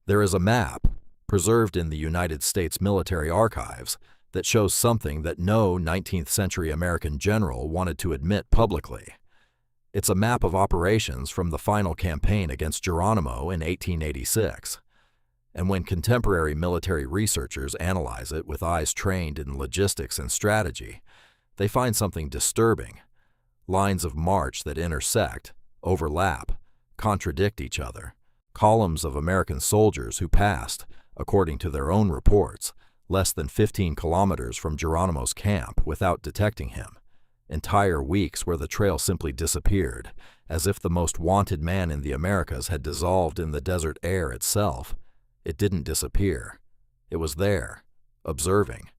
There is a map, preserved in the United States military archives, that shows something that no 19th century American general wanted to admit publicly. It's a map of operations from the final campaign against Geronimo in 1886. And when contemporary military researchers analyze it with eyes trained in logistics and strategy, they find something disturbing. Lines of march that intersect, overlap, contradict each other. Columns of American soldiers who passed, according to their own reports, less than 15 kilometers from Geronimo's camp without detecting him. Entire weeks where the trail simply disappeared, as if the most wanted man in the Americas had dissolved in the desert air itself. It didn't disappear. It was there, observing.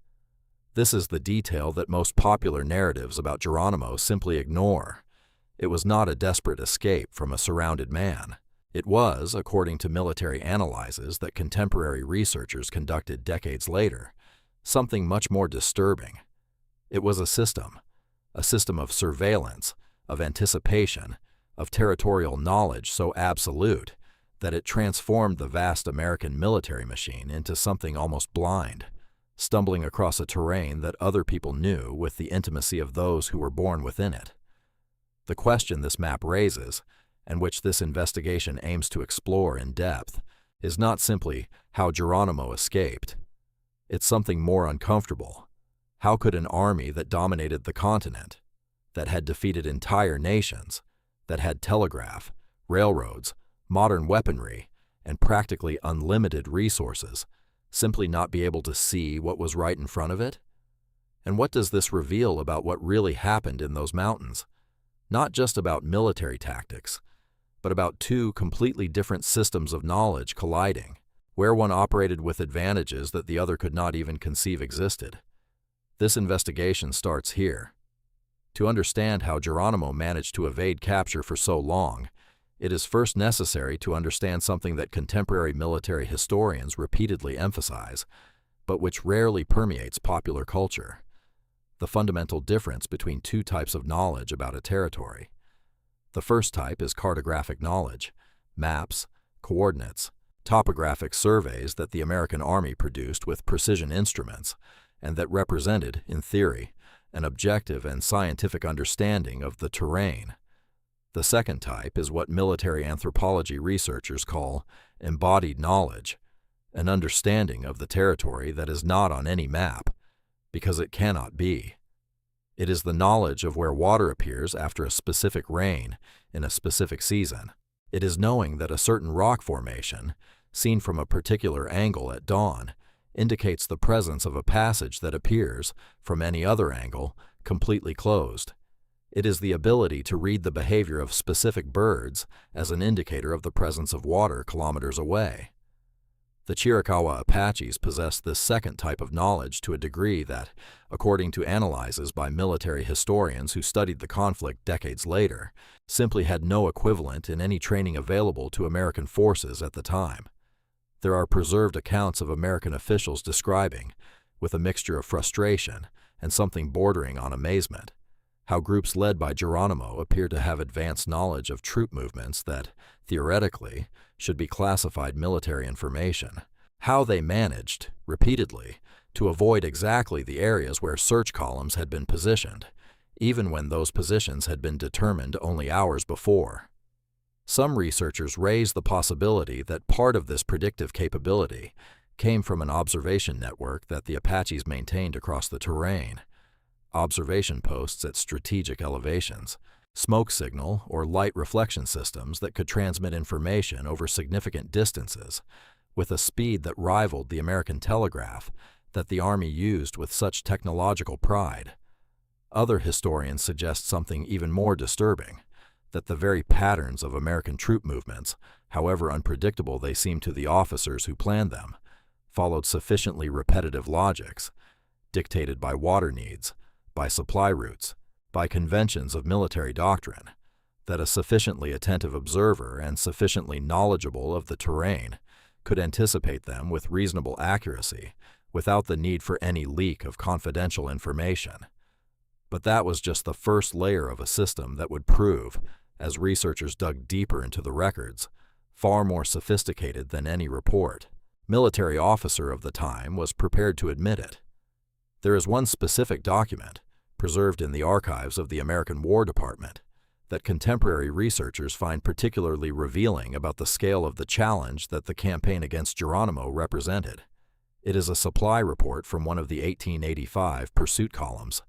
This is the detail that most popular narratives about Geronimo simply ignore. It was not a desperate escape from a surrounded man. It was, according to military analyses that contemporary researchers conducted decades later, something much more disturbing. It was a system of surveillance, of anticipation, of territorial knowledge so absolute that it transformed the vast American military machine into something almost blind, stumbling across a terrain that other people knew with the intimacy of those who were born within it. The question this map raises, and which this investigation aims to explore in depth, is not simply how Geronimo escaped. It's something more uncomfortable. How could an army that dominated the continent, that had defeated entire nations, that had telegraph, railroads, modern weaponry, and practically unlimited resources, simply not be able to see what was right in front of it? And what does this reveal about what really happened in those mountains? Not just about military tactics, but about two completely different systems of knowledge colliding, where one operated with advantages that the other could not even conceive existed. This investigation starts here. To understand how Geronimo managed to evade capture for so long, it is first necessary to understand something that contemporary military historians repeatedly emphasize, but which rarely permeates popular culture: the fundamental difference between two types of knowledge about a territory. The first type is cartographic knowledge, maps, coordinates, topographic surveys that the American Army produced with precision instruments, and that represented, in theory, an objective and scientific understanding of the terrain. The second type is what military anthropology researchers call embodied knowledge, an understanding of the territory that is not on any map, because it cannot be. It is the knowledge of where water appears after a specific rain in a specific season. It is knowing that a certain rock formation, seen from a particular angle at dawn, indicates the presence of a passage that appears, from any other angle, completely closed. It is the ability to read the behavior of specific birds as an indicator of the presence of water kilometers away. The Chiricahua Apaches possessed this second type of knowledge to a degree that, according to analyses by military historians who studied the conflict decades later, simply had no equivalent in any training available to American forces at the time. There are preserved accounts of American officials describing, with a mixture of frustration and something bordering on amazement, how groups led by Geronimo appear to have advanced knowledge of troop movements that, theoretically, should be classified military information, how they managed, repeatedly, to avoid exactly the areas where search columns had been positioned, even when those positions had been determined only hours before. Some researchers raise the possibility that part of this predictive capability came from an observation network that the Apaches maintained across the terrain. Observation posts at strategic elevations, smoke signal or light reflection systems that could transmit information over significant distances with a speed that rivaled the American telegraph that the Army used with such technological pride. Other historians suggest something even more disturbing, that the very patterns of American troop movements, however unpredictable they seemed to the officers who planned them, followed sufficiently repetitive logics, dictated by water needs, by supply routes, by conventions of military doctrine, that a sufficiently attentive observer and sufficiently knowledgeable of the terrain could anticipate them with reasonable accuracy without the need for any leak of confidential information. But that was just the first layer of a system that would prove, as researchers dug deeper into the records, far more sophisticated than any report. Military officer of the time was prepared to admit it. There is one specific document, preserved in the archives of the American War Department, that contemporary researchers find particularly revealing about the scale of the challenge that the campaign against Geronimo represented. It is a supply report from one of the 1885 pursuit columns,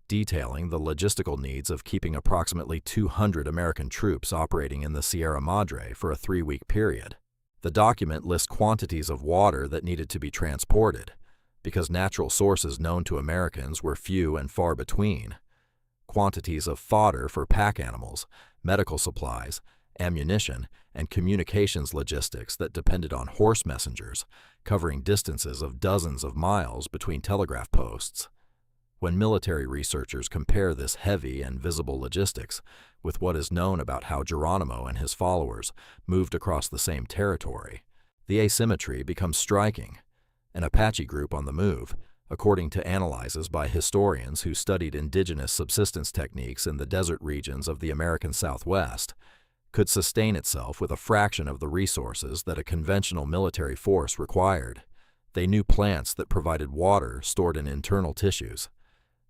detailing the logistical needs of keeping approximately 200 American troops operating in the Sierra Madre for a 3-week period. The document lists quantities of water that needed to be transported, because natural sources known to Americans were few and far between, quantities of fodder for pack animals, medical supplies, ammunition, and communications logistics that depended on horse messengers, covering distances of dozens of miles between telegraph posts. When military researchers compare this heavy and visible logistics with what is known about how Geronimo and his followers moved across the same territory, the asymmetry becomes striking. An Apache group on the move, according to analyses by historians who studied indigenous subsistence techniques in the desert regions of the American Southwest, could sustain itself with a fraction of the resources that a conventional military force required. They knew plants that provided water stored in internal tissues.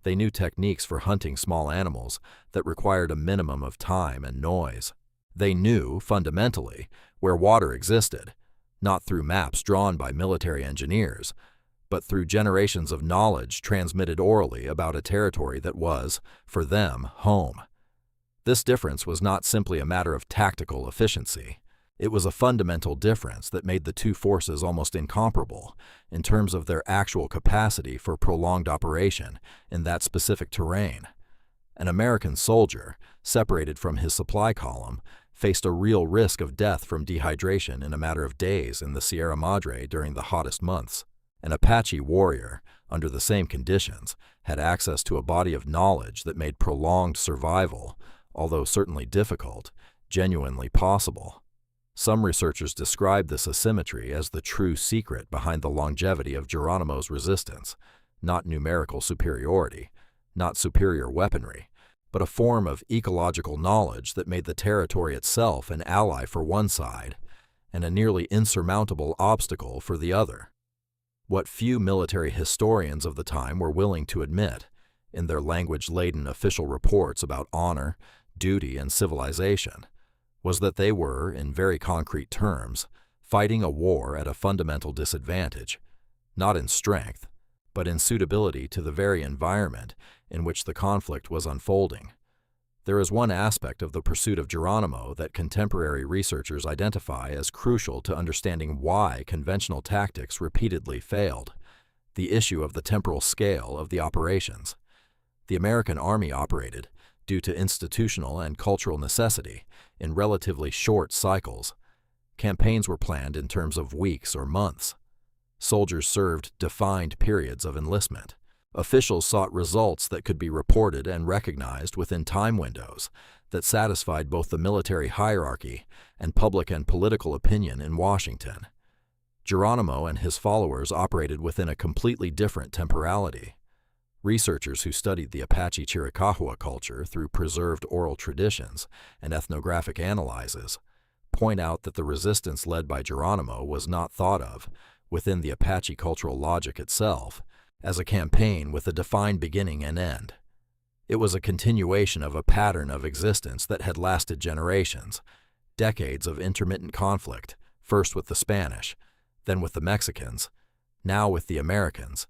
They knew techniques for hunting small animals that required a minimum of time and noise. They knew, fundamentally, where water existed, not through maps drawn by military engineers, but through generations of knowledge transmitted orally about a territory that was, for them, home. This difference was not simply a matter of tactical efficiency. It was a fundamental difference that made the two forces almost incomparable in terms of their actual capacity for prolonged operation in that specific terrain. An American soldier, separated from his supply column, faced a real risk of death from dehydration in a matter of days in the Sierra Madre during the hottest months. An Apache warrior, under the same conditions, had access to a body of knowledge that made prolonged survival, although certainly difficult, genuinely possible. Some researchers describe this asymmetry as the true secret behind the longevity of Geronimo's resistance, not numerical superiority, not superior weaponry, but a form of ecological knowledge that made the territory itself an ally for one side and a nearly insurmountable obstacle for the other. What few military historians of the time were willing to admit, in their language-laden official reports about honor, duty, and civilization, was that they were, in very concrete terms, fighting a war at a fundamental disadvantage, not in strength, but in suitability to the very environment in which the conflict was unfolding. There is one aspect of the pursuit of Geronimo that contemporary researchers identify as crucial to understanding why conventional tactics repeatedly failed: the issue of the temporal scale of the operations. The American Army operated, due to institutional and cultural necessity, in relatively short cycles. Campaigns were planned in terms of weeks or months. Soldiers served defined periods of enlistment. Officials sought results that could be reported and recognized within time windows that satisfied both the military hierarchy and public and political opinion in Washington. Geronimo and his followers operated within a completely different temporality. Researchers who studied the Apache Chiricahua culture through preserved oral traditions and ethnographic analyses point out that the resistance led by Geronimo was not thought of, within the Apache cultural logic itself, as a campaign with a defined beginning and end. It was a continuation of a pattern of existence that had lasted generations, decades of intermittent conflict, first with the Spanish, then with the Mexicans, now with the Americans,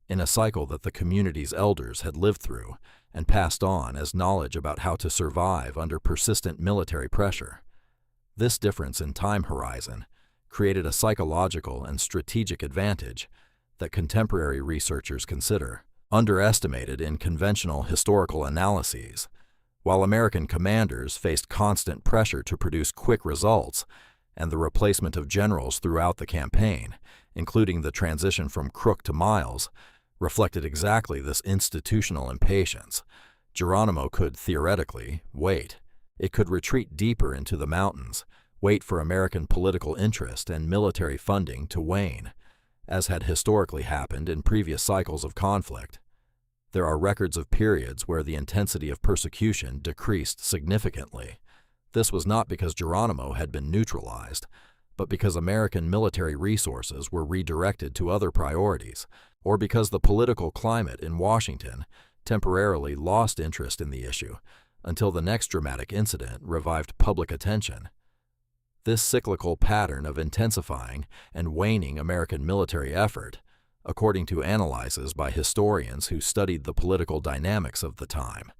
in a cycle that the community's elders had lived through and passed on as knowledge about how to survive under persistent military pressure. This difference in time horizon created a psychological and strategic advantage that contemporary researchers consider underestimated in conventional historical analyses. While American commanders faced constant pressure to produce quick results and the replacement of generals throughout the campaign, including the transition from Crook to Miles, reflected exactly this institutional impatience, Geronimo could theoretically wait. It could retreat deeper into the mountains, wait for American political interest and military funding to wane, as had historically happened in previous cycles of conflict. There are records of periods where the intensity of persecution decreased significantly. This was not because Geronimo had been neutralized, but because American military resources were redirected to other priorities, or because the political climate in Washington temporarily lost interest in the issue until the next dramatic incident revived public attention. This cyclical pattern of intensifying and waning American military effort, according to analyses by historians who studied the political dynamics of the time,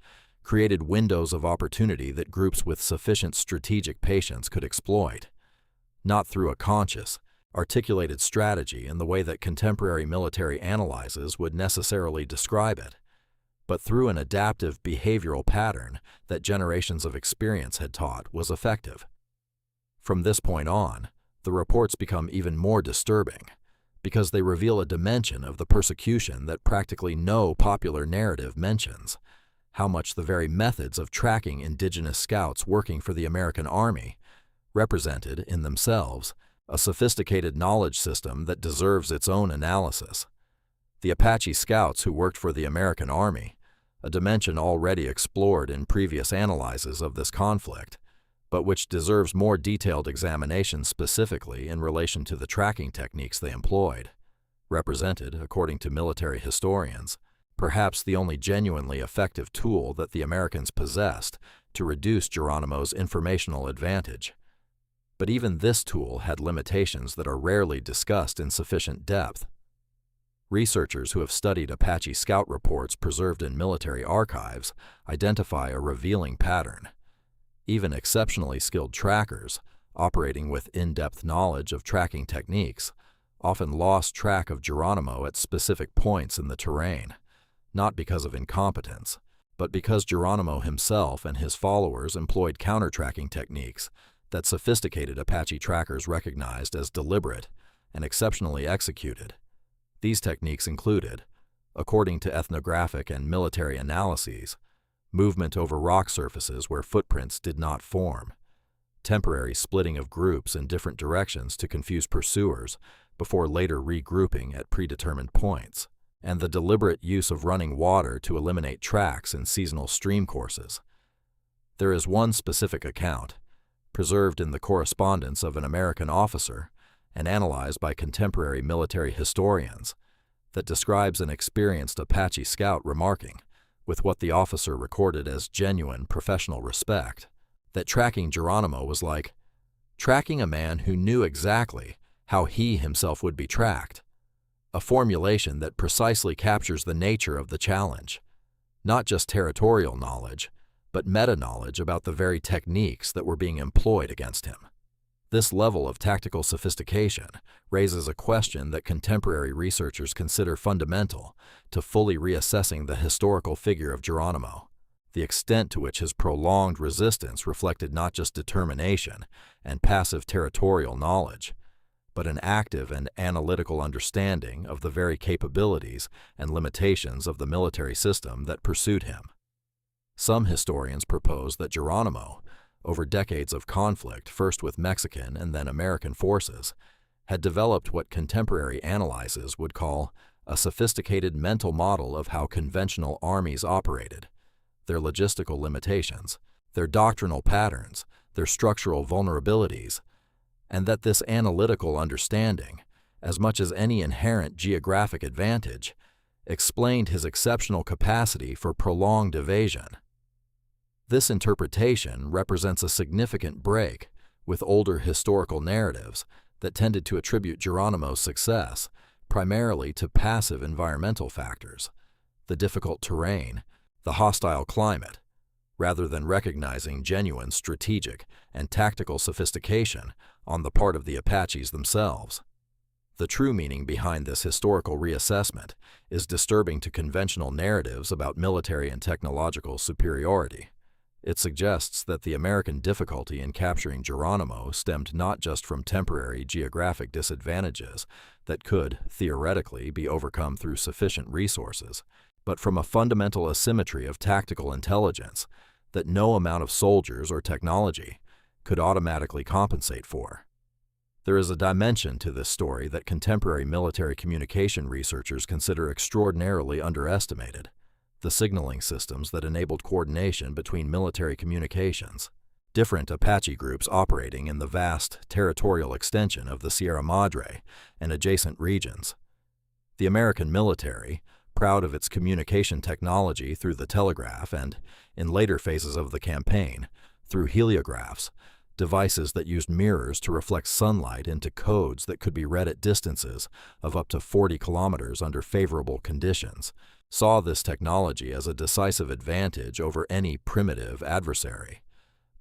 created windows of opportunity that groups with sufficient strategic patience could exploit, not through a conscious, articulated strategy in the way that contemporary military analyses would necessarily describe it, but through an adaptive behavioral pattern that generations of experience had taught was effective. From this point on, the reports become even more disturbing, because they reveal a dimension of the persecution that practically no popular narrative mentions: how much the very methods of tracking indigenous scouts working for the American Army represented, in themselves, a sophisticated knowledge system that deserves its own analysis. The Apache scouts who worked for the American Army, a dimension already explored in previous analyses of this conflict, but which deserves more detailed examination specifically in relation to the tracking techniques they employed, represented, according to military historians, perhaps the only genuinely effective tool that the Americans possessed to reduce Geronimo's informational advantage. But even this tool had limitations that are rarely discussed in sufficient depth. Researchers who have studied Apache Scout reports preserved in military archives identify a revealing pattern. Even exceptionally skilled trackers, operating with in-depth knowledge of tracking techniques, often lost track of Geronimo at specific points in the terrain, not because of incompetence, but because Geronimo himself and his followers employed counter-tracking techniques that sophisticated Apache trackers recognized as deliberate and exceptionally executed. These techniques included, according to ethnographic and military analyses, movement over rock surfaces where footprints did not form, temporary splitting of groups in different directions to confuse pursuers before later regrouping at predetermined points, and the deliberate use of running water to eliminate tracks in seasonal stream courses. There is one specific account, preserved in the correspondence of an American officer and analyzed by contemporary military historians, that describes an experienced Apache scout remarking, with what the officer recorded as genuine professional respect, that tracking Geronimo was like tracking a man who knew exactly how he himself would be tracked, a formulation that precisely captures the nature of the challenge, not just territorial knowledge, but meta-knowledge about the very techniques that were being employed against him. This level of tactical sophistication raises a question that contemporary researchers consider fundamental to fully reassessing the historical figure of Geronimo: the extent to which his prolonged resistance reflected not just determination and passive territorial knowledge, but an active and analytical understanding of the very capabilities and limitations of the military system that pursued him. Some historians propose that Geronimo, over decades of conflict, first with Mexican and then American forces, had developed what contemporary analyses would call a sophisticated mental model of how conventional armies operated, their logistical limitations, their doctrinal patterns, their structural vulnerabilities, and that this analytical understanding, as much as any inherent geographic advantage, explained his exceptional capacity for prolonged evasion. This interpretation represents a significant break with older historical narratives that tended to attribute Geronimo's success primarily to passive environmental factors, the difficult terrain, the hostile climate, rather than recognizing genuine strategic and tactical sophistication on the part of the Apaches themselves. The true meaning behind this historical reassessment is disturbing to conventional narratives about military and technological superiority. It suggests that the American difficulty in capturing Geronimo stemmed not just from temporary geographic disadvantages that could, theoretically, be overcome through sufficient resources, but from a fundamental asymmetry of tactical intelligence that no amount of soldiers or technology could automatically compensate for. There is a dimension to this story that contemporary military communication researchers consider extraordinarily underestimated: the signaling systems that enabled coordination between military communications. different Apache groups operating in the vast territorial extension of the Sierra Madre and adjacent regions. The American military, proud of its communication technology through the telegraph and, in later phases of the campaign, through heliographs, devices that used mirrors to reflect sunlight into codes that could be read at distances of up to 40 kilometers under favorable conditions, saw this technology as a decisive advantage over any primitive adversary.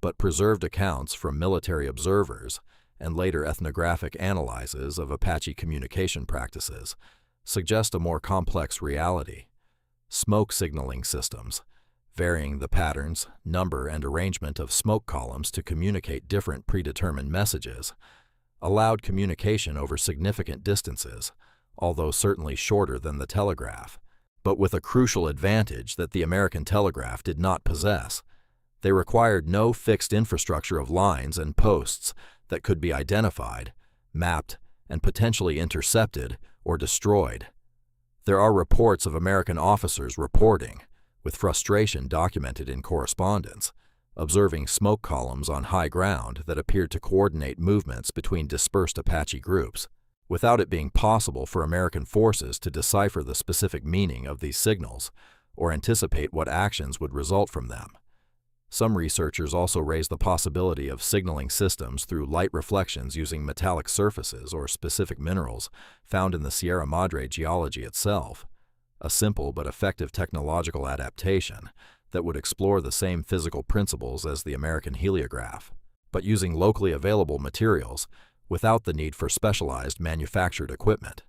But preserved accounts from military observers and later ethnographic analyses of Apache communication practices suggest a more complex reality. Smoke signaling systems, varying the patterns, number, and arrangement of smoke columns to communicate different predetermined messages, allowed communication over significant distances, although certainly shorter than the telegraph, but with a crucial advantage that the American telegraph did not possess. They required no fixed infrastructure of lines and posts that could be identified, mapped, and potentially intercepted or destroyed. There are reports of American officers reporting, with frustration documented in correspondence, observing smoke columns on high ground that appeared to coordinate movements between dispersed Apache groups, without it being possible for American forces to decipher the specific meaning of these signals or anticipate what actions would result from them. Some researchers also raise the possibility of signaling systems through light reflections using metallic surfaces or specific minerals found in the Sierra Madre geology itself, a simple but effective technological adaptation that would explore the same physical principles as the American heliograph, but using locally available materials without the need for specialized manufactured equipment.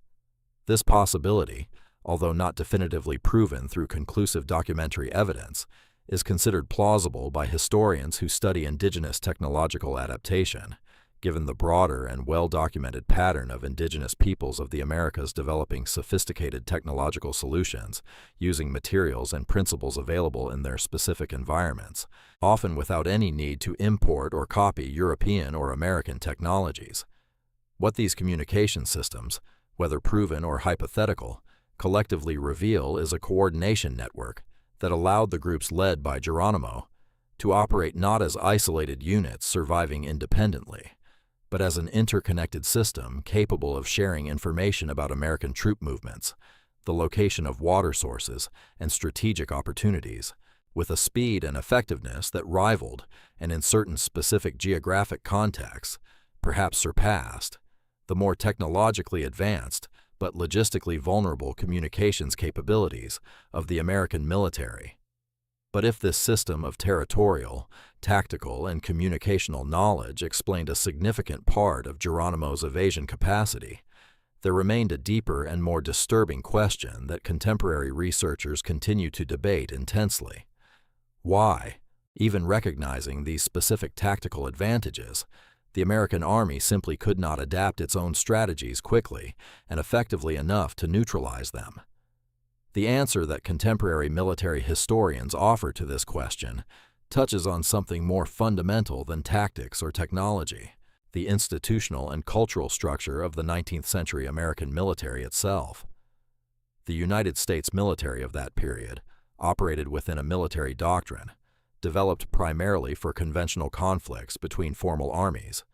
This possibility, although not definitively proven through conclusive documentary evidence, is considered plausible by historians who study indigenous technological adaptation, given the broader and well-documented pattern of indigenous peoples of the Americas developing sophisticated technological solutions using materials and principles available in their specific environments, often without any need to import or copy European or American technologies. What these communication systems, whether proven or hypothetical, collectively reveal is a coordination network that allowed the groups led by Geronimo to operate not as isolated units surviving independently, but as an interconnected system capable of sharing information about American troop movements, the location of water sources, and strategic opportunities, with a speed and effectiveness that rivaled, and in certain specific geographic contexts, perhaps surpassed, the more technologically advanced but logistically vulnerable communications capabilities of the American military. But if this system of territorial, tactical, and communicational knowledge explained a significant part of Geronimo's evasion capacity, there remained a deeper and more disturbing question that contemporary researchers continue to debate intensely. Why, even recognizing these specific tactical advantages, the American Army simply could not adapt its own strategies quickly and effectively enough to neutralize them? The answer that contemporary military historians offer to this question touches on something more fundamental than tactics or technology: the institutional and cultural structure of the 19th century American military itself. The United States military of that period operated within a military doctrine developed primarily for conventional conflicts between formal armies,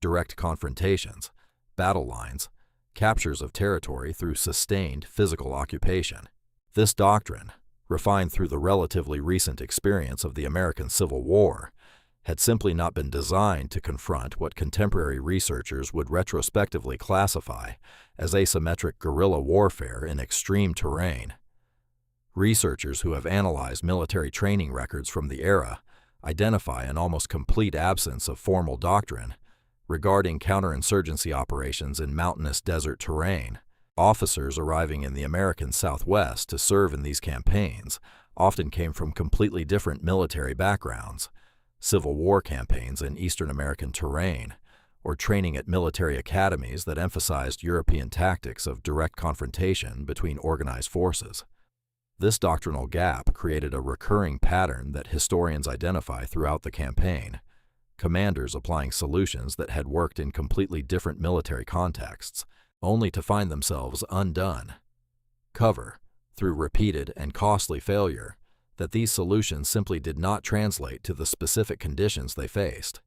direct confrontations, battle lines, captures of territory through sustained physical occupation. This doctrine, refined through the relatively recent experience of the American Civil War, had simply not been designed to confront what contemporary researchers would retrospectively classify as asymmetric guerrilla warfare in extreme terrain. Researchers who have analyzed military training records from the era identify an almost complete absence of formal doctrine regarding counterinsurgency operations in mountainous desert terrain. Officers arriving in the American Southwest to serve in these campaigns often came from completely different military backgrounds, Civil War campaigns in Eastern American terrain, or training at military academies that emphasized European tactics of direct confrontation between organized forces. This doctrinal gap created a recurring pattern that historians identify throughout the campaign: commanders applying solutions that had worked in completely different military contexts, only to find themselves undone. Cover, through repeated and costly failure, that these solutions simply did not translate to the specific conditions they faced.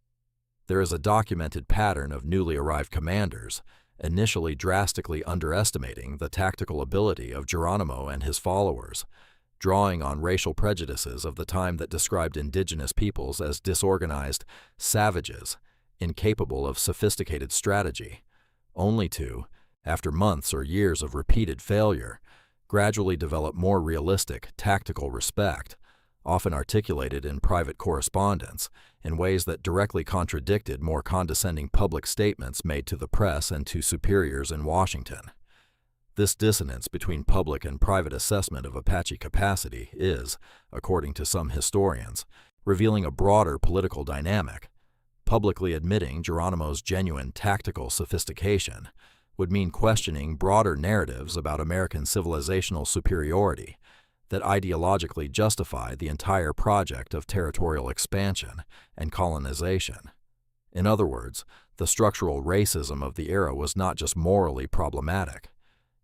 There is a documented pattern of newly arrived commanders initially drastically underestimating the tactical ability of Geronimo and his followers, drawing on racial prejudices of the time that described indigenous peoples as disorganized savages, incapable of sophisticated strategy, only to, after months or years of repeated failure, gradually develop more realistic tactical respect, often articulated in private correspondence in ways that directly contradicted more condescending public statements made to the press and to superiors in Washington. This dissonance between public and private assessment of Apache capacity is, according to some historians, revealing a broader political dynamic. Publicly admitting Geronimo's genuine tactical sophistication would mean questioning broader narratives about American civilizational superiority that ideologically justify the entire project of territorial expansion and colonization. In other words, the structural racism of the era was not just morally problematic.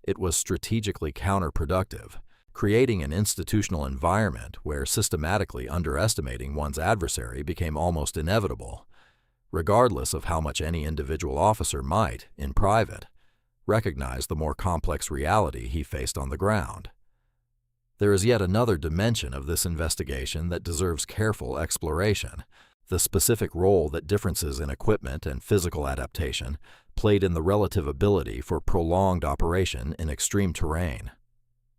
It was strategically counterproductive, creating an institutional environment where systematically underestimating one's adversary became almost inevitable, regardless of how much any individual officer might, in private, recognize the more complex reality he faced on the ground. There is yet another dimension of this investigation that deserves careful exploration: the specific role that differences in equipment and physical adaptation played in the relative ability for prolonged operation in extreme terrain.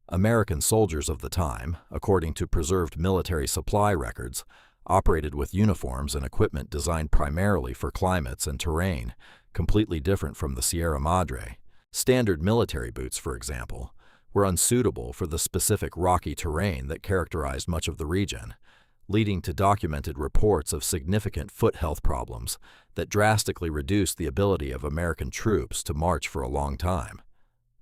American soldiers of the time, according to preserved military supply records, operated with uniforms and equipment designed primarily for climates and terrain completely different from the Sierra Madre. Standard military boots, for example, were unsuitable for the specific rocky terrain that characterized much of the region, leading to documented reports of significant foot health problems that drastically reduced the ability of American troops to march for a long time.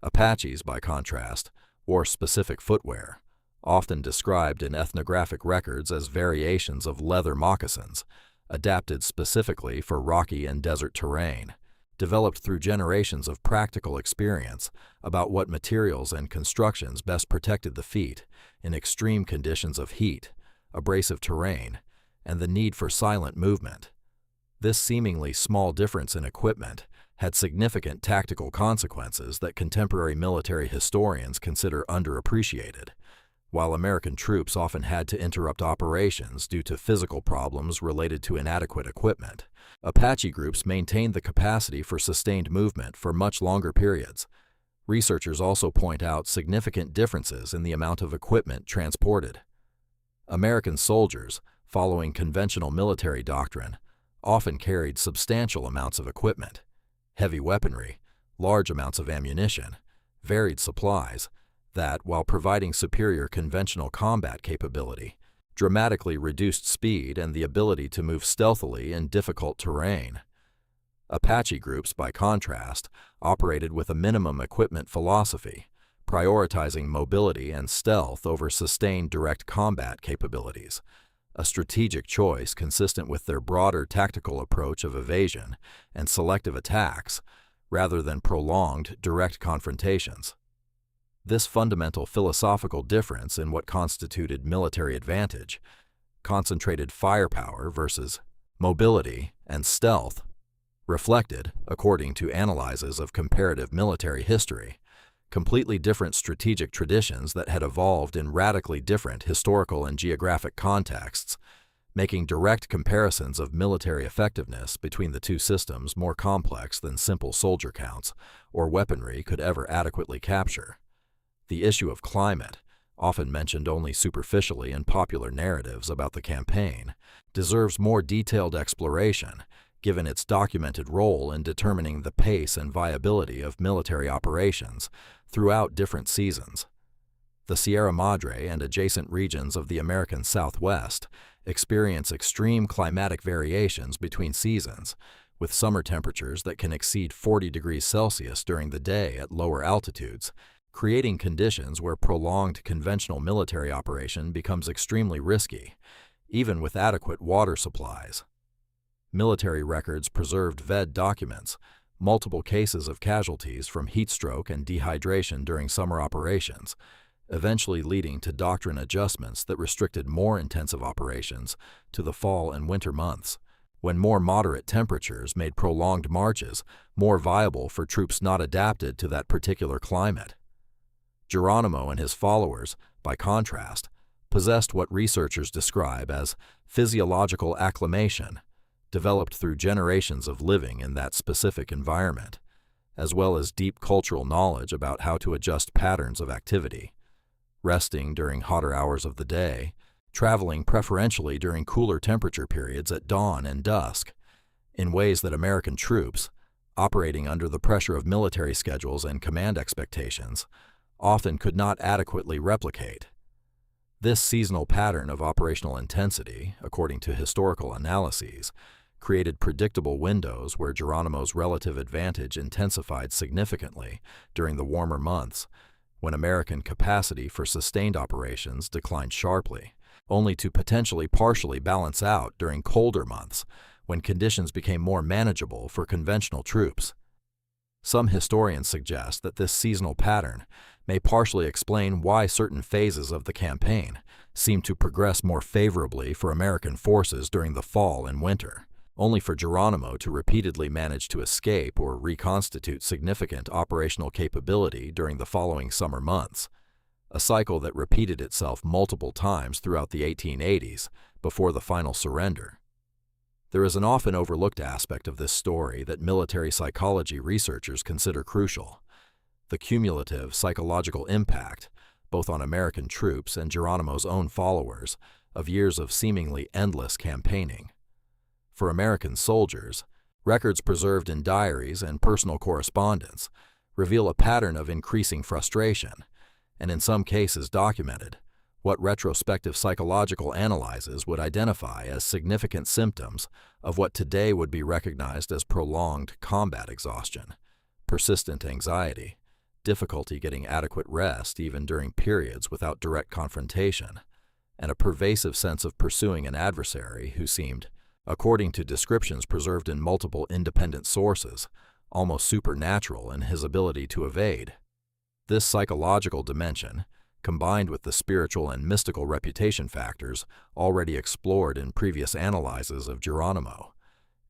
Apaches, by contrast, wore specific footwear, often described in ethnographic records as variations of leather moccasins, adapted specifically for rocky and desert terrain, developed through generations of practical experience about what materials and constructions best protected the feet in extreme conditions of heat, abrasive terrain, and the need for silent movement. This seemingly small difference in equipment had significant tactical consequences that contemporary military historians consider underappreciated. While American troops often had to interrupt operations due to physical problems related to inadequate equipment, Apache groups maintained the capacity for sustained movement for much longer periods. Researchers also point out significant differences in the amount of equipment transported. American soldiers, following conventional military doctrine, often carried substantial amounts of equipment, heavy weaponry, large amounts of ammunition, varied supplies, that, while providing superior conventional combat capability, dramatically reduced speed and the ability to move stealthily in difficult terrain. Apache groups, by contrast, operated with a minimum equipment philosophy, prioritizing mobility and stealth over sustained direct combat capabilities, a strategic choice consistent with their broader tactical approach of evasion and selective attacks, rather than prolonged direct confrontations. This fundamental philosophical difference in what constituted military advantage, concentrated firepower versus mobility and stealth, reflected, according to analyses of comparative military history, completely different strategic traditions that had evolved in radically different historical and geographic contexts, making direct comparisons of military effectiveness between the two systems more complex than simple soldier counts or weaponry could ever adequately capture. The issue of climate, often mentioned only superficially in popular narratives about the campaign, deserves more detailed exploration, given its documented role in determining the pace and viability of military operations throughout different seasons. The Sierra Madre and adjacent regions of the American Southwest experience extreme climatic variations between seasons, with summer temperatures that can exceed 40 degrees Celsius during the day at lower altitudes, creating conditions where prolonged conventional military operation becomes extremely risky, even with adequate water supplies. Military records preserved VED documents multiple cases of casualties from heat stroke and dehydration during summer operations, eventually leading to doctrine adjustments that restricted more intensive operations to the fall and winter months, when more moderate temperatures made prolonged marches more viable for troops not adapted to that particular climate. Geronimo and his followers, by contrast, possessed what researchers describe as physiological acclimation, developed through generations of living in that specific environment, as well as deep cultural knowledge about how to adjust patterns of activity, resting during hotter hours of the day, traveling preferentially during cooler temperature periods at dawn and dusk, in ways that American troops, operating under the pressure of military schedules and command expectations, often could not adequately replicate. This seasonal pattern of operational intensity, according to historical analyses, created predictable windows where Geronimo's relative advantage intensified significantly during the warmer months, when American capacity for sustained operations declined sharply, only to potentially partially balance out during colder months, when conditions became more manageable for conventional troops. Some historians suggest that this seasonal pattern may partially explain why certain phases of the campaign seemed to progress more favorably for American forces during the fall and winter, only for Geronimo to repeatedly manage to escape or reconstitute significant operational capability during the following summer months, a cycle that repeated itself multiple times throughout the 1880s before the final surrender. There is an often overlooked aspect of this story that military psychology researchers consider crucial: the cumulative psychological impact, both on American troops and Geronimo's own followers, of years of seemingly endless campaigning. For American soldiers, records preserved in diaries and personal correspondence reveal a pattern of increasing frustration, and in some cases documented what retrospective psychological analyses would identify as significant symptoms of what today would be recognized as prolonged combat exhaustion, persistent anxiety, difficulty getting adequate rest even during periods without direct confrontation, and a pervasive sense of pursuing an adversary who seemed, according to descriptions preserved in multiple independent sources, almost supernatural in his ability to evade. This psychological dimension, combined with the spiritual and mystical reputation factors already explored in previous analyses of Geronimo,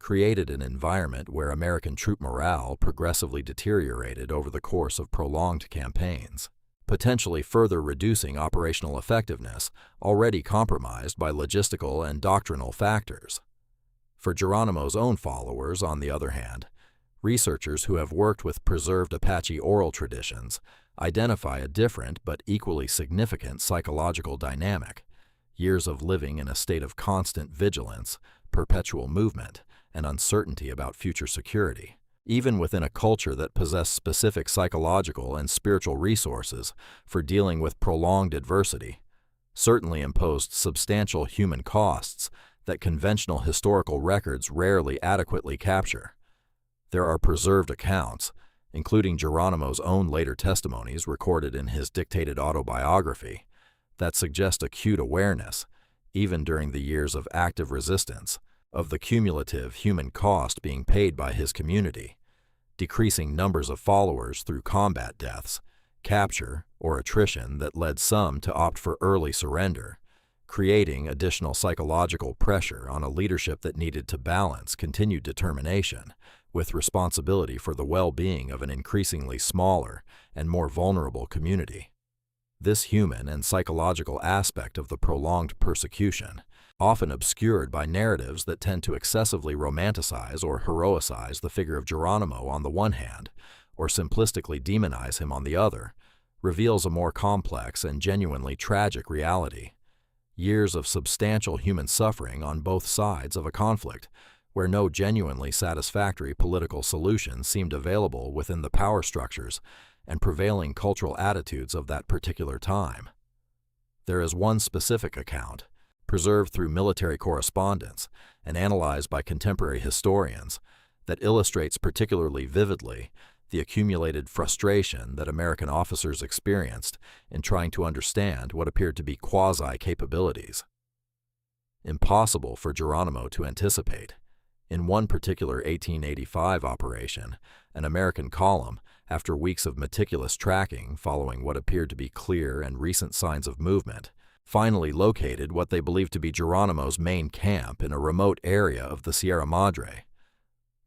created an environment where American troop morale progressively deteriorated over the course of prolonged campaigns, potentially further reducing operational effectiveness already compromised by logistical and doctrinal factors. For Geronimo's own followers, on the other hand, researchers who have worked with preserved Apache oral traditions identify a different but equally significant psychological dynamic: years of living in a state of constant vigilance, perpetual movement, and uncertainty about future security, even within a culture that possessed specific psychological and spiritual resources for dealing with prolonged adversity, certainly imposed substantial human costs that conventional historical records rarely adequately capture. There are preserved accounts, including Geronimo's own later testimonies recorded in his dictated autobiography, that suggest acute awareness, even during the years of active resistance, of the cumulative human cost being paid by his community, decreasing numbers of followers through combat deaths, capture, or attrition that led some to opt for early surrender, creating additional psychological pressure on a leadership that needed to balance continued determination with responsibility for the well-being of an increasingly smaller and more vulnerable community. This human and psychological aspect of the prolonged persecution, often obscured by narratives that tend to excessively romanticize or heroicize the figure of Geronimo on the one hand, or simplistically demonize him on the other, reveals a more complex and genuinely tragic reality. Years of substantial human suffering on both sides of a conflict where no genuinely satisfactory political solution seemed available within the power structures and prevailing cultural attitudes of that particular time. There is one specific account, preserved through military correspondence and analyzed by contemporary historians, that illustrates particularly vividly the accumulated frustration that American officers experienced in trying to understand what appeared to be quasi-capabilities. Impossible for Geronimo to anticipate, in one particular 1885 operation, an American column, after weeks of meticulous tracking following what appeared to be clear and recent signs of movement, finally located what they believed to be Geronimo's main camp in a remote area of the Sierra Madre.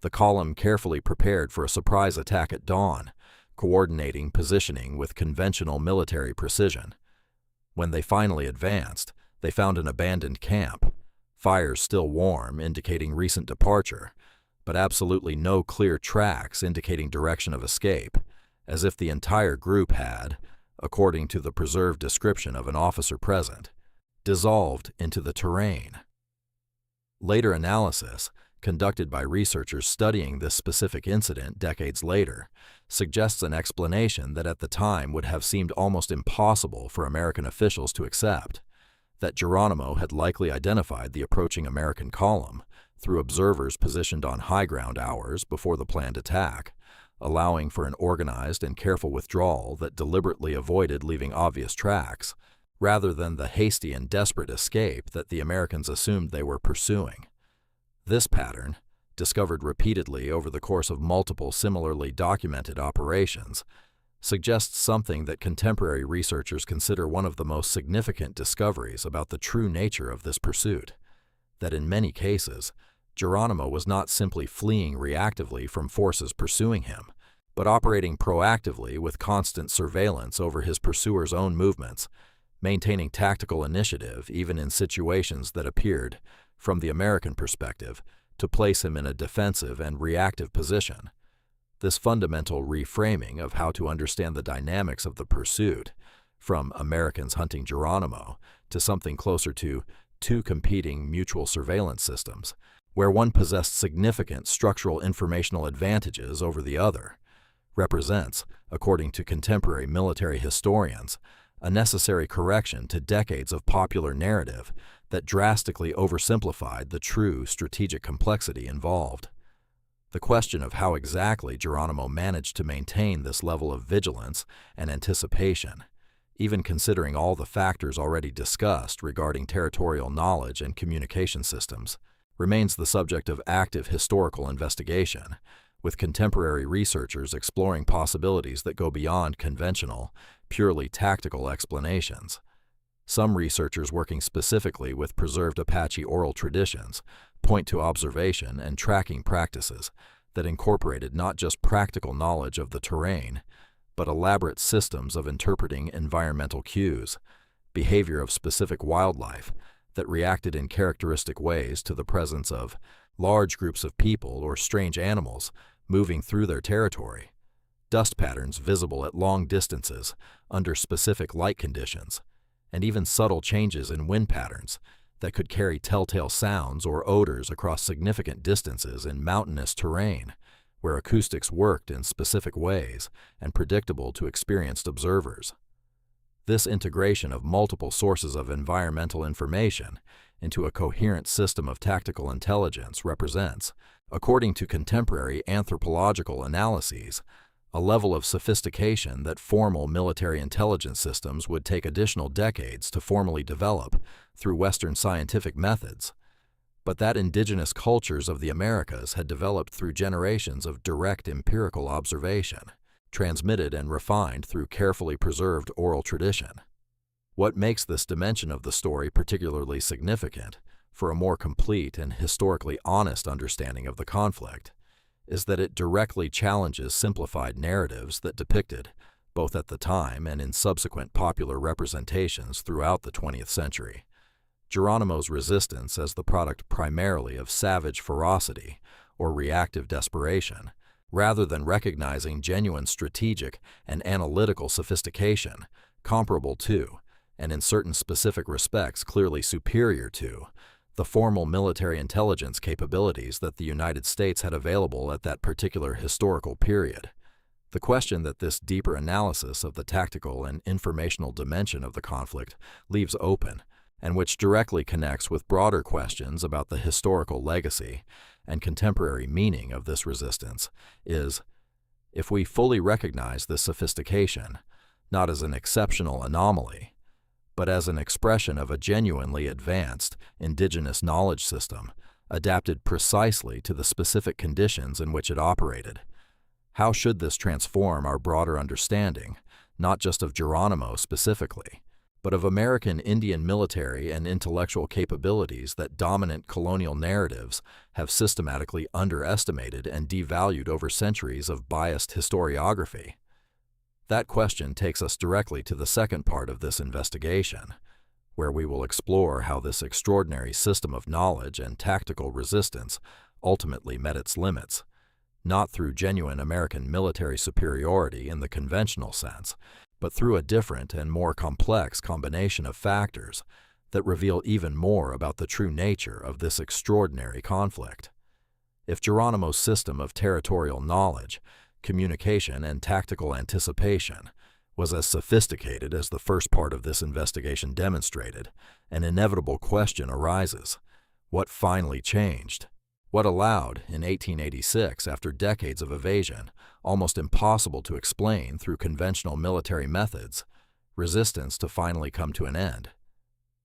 The column carefully prepared for a surprise attack at dawn, coordinating positioning with conventional military precision. When they finally advanced, they found an abandoned camp, fires still warm, indicating recent departure, but absolutely no clear tracks indicating direction of escape, as if the entire group had, according to the preserved description of an officer present, dissolved into the terrain. Later analysis, conducted by researchers studying this specific incident decades later, suggests an explanation that at the time would have seemed almost impossible for American officials to accept, that Geronimo had likely identified the approaching American column through observers positioned on high ground hours before the planned attack, allowing for an organized and careful withdrawal that deliberately avoided leaving obvious tracks, rather than the hasty and desperate escape that the Americans assumed they were pursuing. This pattern, discovered repeatedly over the course of multiple similarly documented operations, suggests something that contemporary researchers consider one of the most significant discoveries about the true nature of this pursuit, that in many cases, Geronimo was not simply fleeing reactively from forces pursuing him, but operating proactively with constant surveillance over his pursuers' own movements, maintaining tactical initiative even in situations that appeared, from the American perspective, to place him in a defensive and reactive position. This fundamental reframing of how to understand the dynamics of the pursuit, from Americans hunting Geronimo to something closer to two competing mutual surveillance systems, where one possessed significant structural informational advantages over the other, represents, according to contemporary military historians, a necessary correction to decades of popular narrative that drastically oversimplified the true strategic complexity involved. The question of how exactly Geronimo managed to maintain this level of vigilance and anticipation, even considering all the factors already discussed regarding territorial knowledge and communication systems, remains the subject of active historical investigation, with contemporary researchers exploring possibilities that go beyond conventional, purely tactical explanations. Some researchers working specifically with preserved Apache oral traditions point to observation and tracking practices that incorporated not just practical knowledge of the terrain, but elaborate systems of interpreting environmental cues, behavior of specific wildlife that reacted in characteristic ways to the presence of large groups of people or strange animals moving through their territory, dust patterns visible at long distances under specific light conditions, and even subtle changes in wind patterns that could carry telltale sounds or odors across significant distances in mountainous terrain, where acoustics worked in specific ways and predictable to experienced observers. This integration of multiple sources of environmental information into a coherent system of tactical intelligence represents, according to contemporary anthropological analyses, a level of sophistication that formal military intelligence systems would take additional decades to formally develop through Western scientific methods, but that indigenous cultures of the Americas had developed through generations of direct empirical observation, transmitted and refined through carefully preserved oral tradition. What makes this dimension of the story particularly significant for a more complete and historically honest understanding of the conflict is that it directly challenges simplified narratives that depicted, both at the time and in subsequent popular representations throughout the 20th century, Geronimo's resistance as the product primarily of savage ferocity or reactive desperation, rather than recognizing genuine strategic and analytical sophistication comparable to, and in certain specific respects clearly superior to, the formal military intelligence capabilities that the United States had available at that particular historical period. The question that this deeper analysis of the tactical and informational dimension of the conflict leaves open, and which directly connects with broader questions about the historical legacy and contemporary meaning of this resistance, is, if we fully recognize this sophistication, not as an exceptional anomaly, but as an expression of a genuinely advanced indigenous knowledge system adapted precisely to the specific conditions in which it operated, How should this transform our broader understanding, not just of Geronimo specifically, but of American Indian military and intellectual capabilities that dominant colonial narratives have systematically underestimated and devalued over centuries of biased historiography? That question takes us directly to the second part of this investigation, where we will explore how this extraordinary system of knowledge and tactical resistance ultimately met its limits, not through genuine American military superiority in the conventional sense, but through a different and more complex combination of factors that reveal even more about the true nature of this extraordinary conflict. If Geronimo's system of territorial knowledge, communication, and tactical anticipation was as sophisticated as the first part of this investigation demonstrated, an inevitable question arises: what finally changed? What allowed, in 1886, after decades of evasion, almost impossible to explain through conventional military methods, resistance to finally come to an end?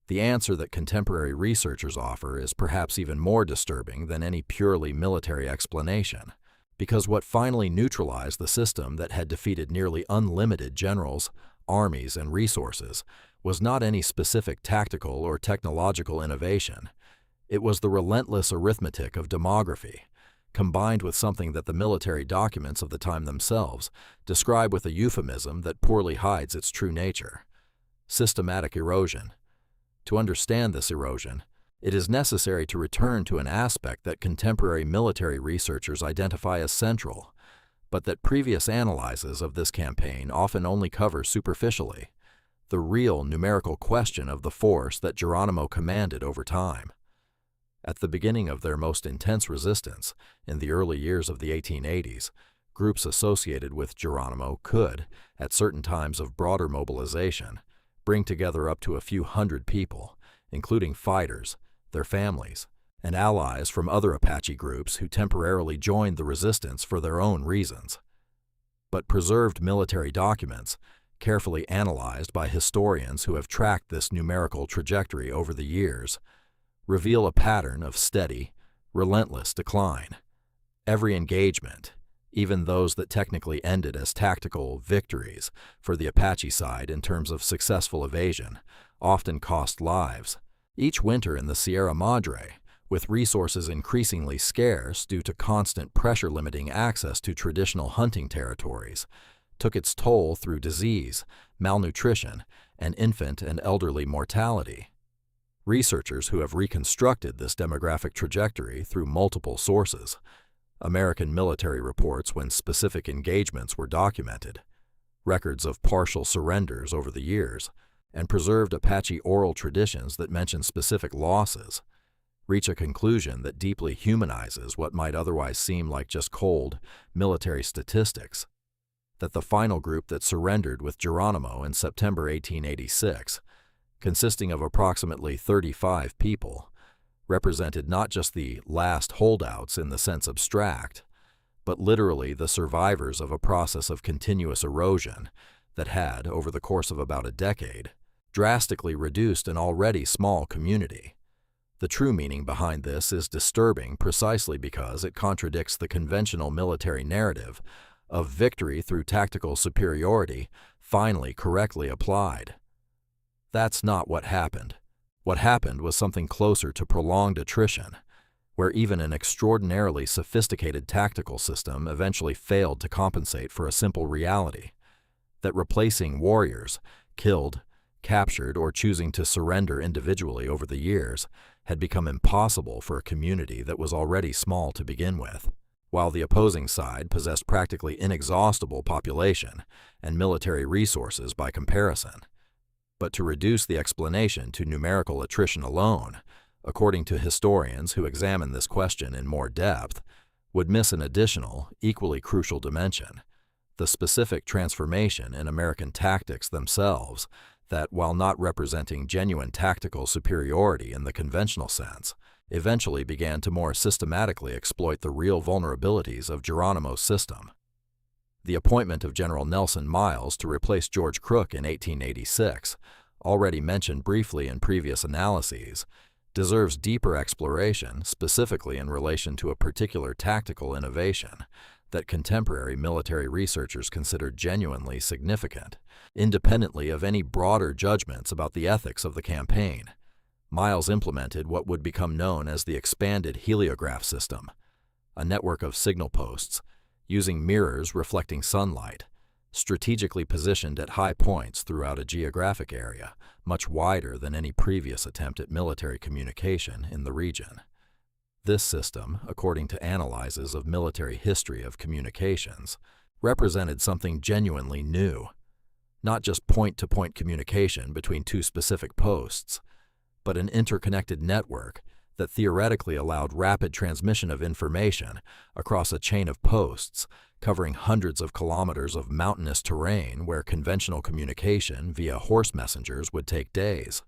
The answer that contemporary researchers offer is perhaps even more disturbing than any purely military explanation, because what finally neutralized the system that had defeated nearly unlimited generals, armies, and resources was not any specific tactical or technological innovation. It was the relentless arithmetic of demography, combined with something that the military documents of the time themselves describe with a euphemism that poorly hides its true nature: systematic erosion. To understand this erosion, it is necessary to return to an aspect that contemporary military researchers identify as central, but that previous analyses of this campaign often only cover superficially: the real numerical question of the force that Geronimo commanded over time. At the beginning of their most intense resistance, in the early years of the 1880s, groups associated with Geronimo could, at certain times of broader mobilization, bring together up to a few hundred people, including fighters, their families, and allies from other Apache groups who temporarily joined the resistance for their own reasons. But preserved military documents, carefully analyzed by historians who have tracked this numerical trajectory over the years, reveal a pattern of steady, relentless decline. Every engagement, even those that technically ended as tactical victories for the Apache side in terms of successful evasion, often cost lives. Each winter in the Sierra Madre, with resources increasingly scarce due to constant pressure limiting access to traditional hunting territories, took its toll through disease, malnutrition, and infant and elderly mortality. Researchers who have reconstructed this demographic trajectory through multiple sources: American military reports when specific engagements were documented, records of partial surrenders over the years, and preserved Apache oral traditions that mention specific losses, reach a conclusion that deeply humanizes what might otherwise seem like just cold military statistics: that the final group that surrendered with Geronimo in September 1886, consisting of approximately 35 people, represented not just the last holdouts in the sense abstract, but literally the survivors of a process of continuous erosion that had, over the course of about a decade, drastically reduced an already small community. The true meaning behind this is disturbing precisely because it contradicts the conventional military narrative of victory through tactical superiority finally correctly applied. That's not what happened. What happened was something closer to prolonged attrition, where even an extraordinarily sophisticated tactical system eventually failed to compensate for a simple reality: that replacing warriors, killed, captured, or choosing to surrender individually over the years, had become impossible for a community that was already small to begin with, while the opposing side possessed practically inexhaustible population and military resources by comparison. But to reduce the explanation to numerical attrition alone, according to historians who examine this question in more depth, would miss an additional, equally crucial dimension: the specific transformation in American tactics themselves that, while not representing genuine tactical superiority in the conventional sense, eventually began to more systematically exploit the real vulnerabilities of Geronimo's system. The appointment of General Nelson Miles to replace George Crook in 1886, already mentioned briefly in previous analyses, deserves deeper exploration, specifically in relation to a particular tactical innovation that contemporary military researchers considered genuinely significant, independently of any broader judgments about the ethics of the campaign. Miles implemented what would become known as the expanded heliograph system, a network of signal posts using mirrors reflecting sunlight, strategically positioned at high points throughout a geographic area much wider than any previous attempt at military communication in the region. This system, according to analyses of military history of communications, represented something genuinely new, not just point-to-point communication between two specific posts, but an interconnected network that theoretically allowed rapid transmission of information across a chain of posts covering hundreds of kilometers of mountainous terrain where conventional communication via horse messengers would take days.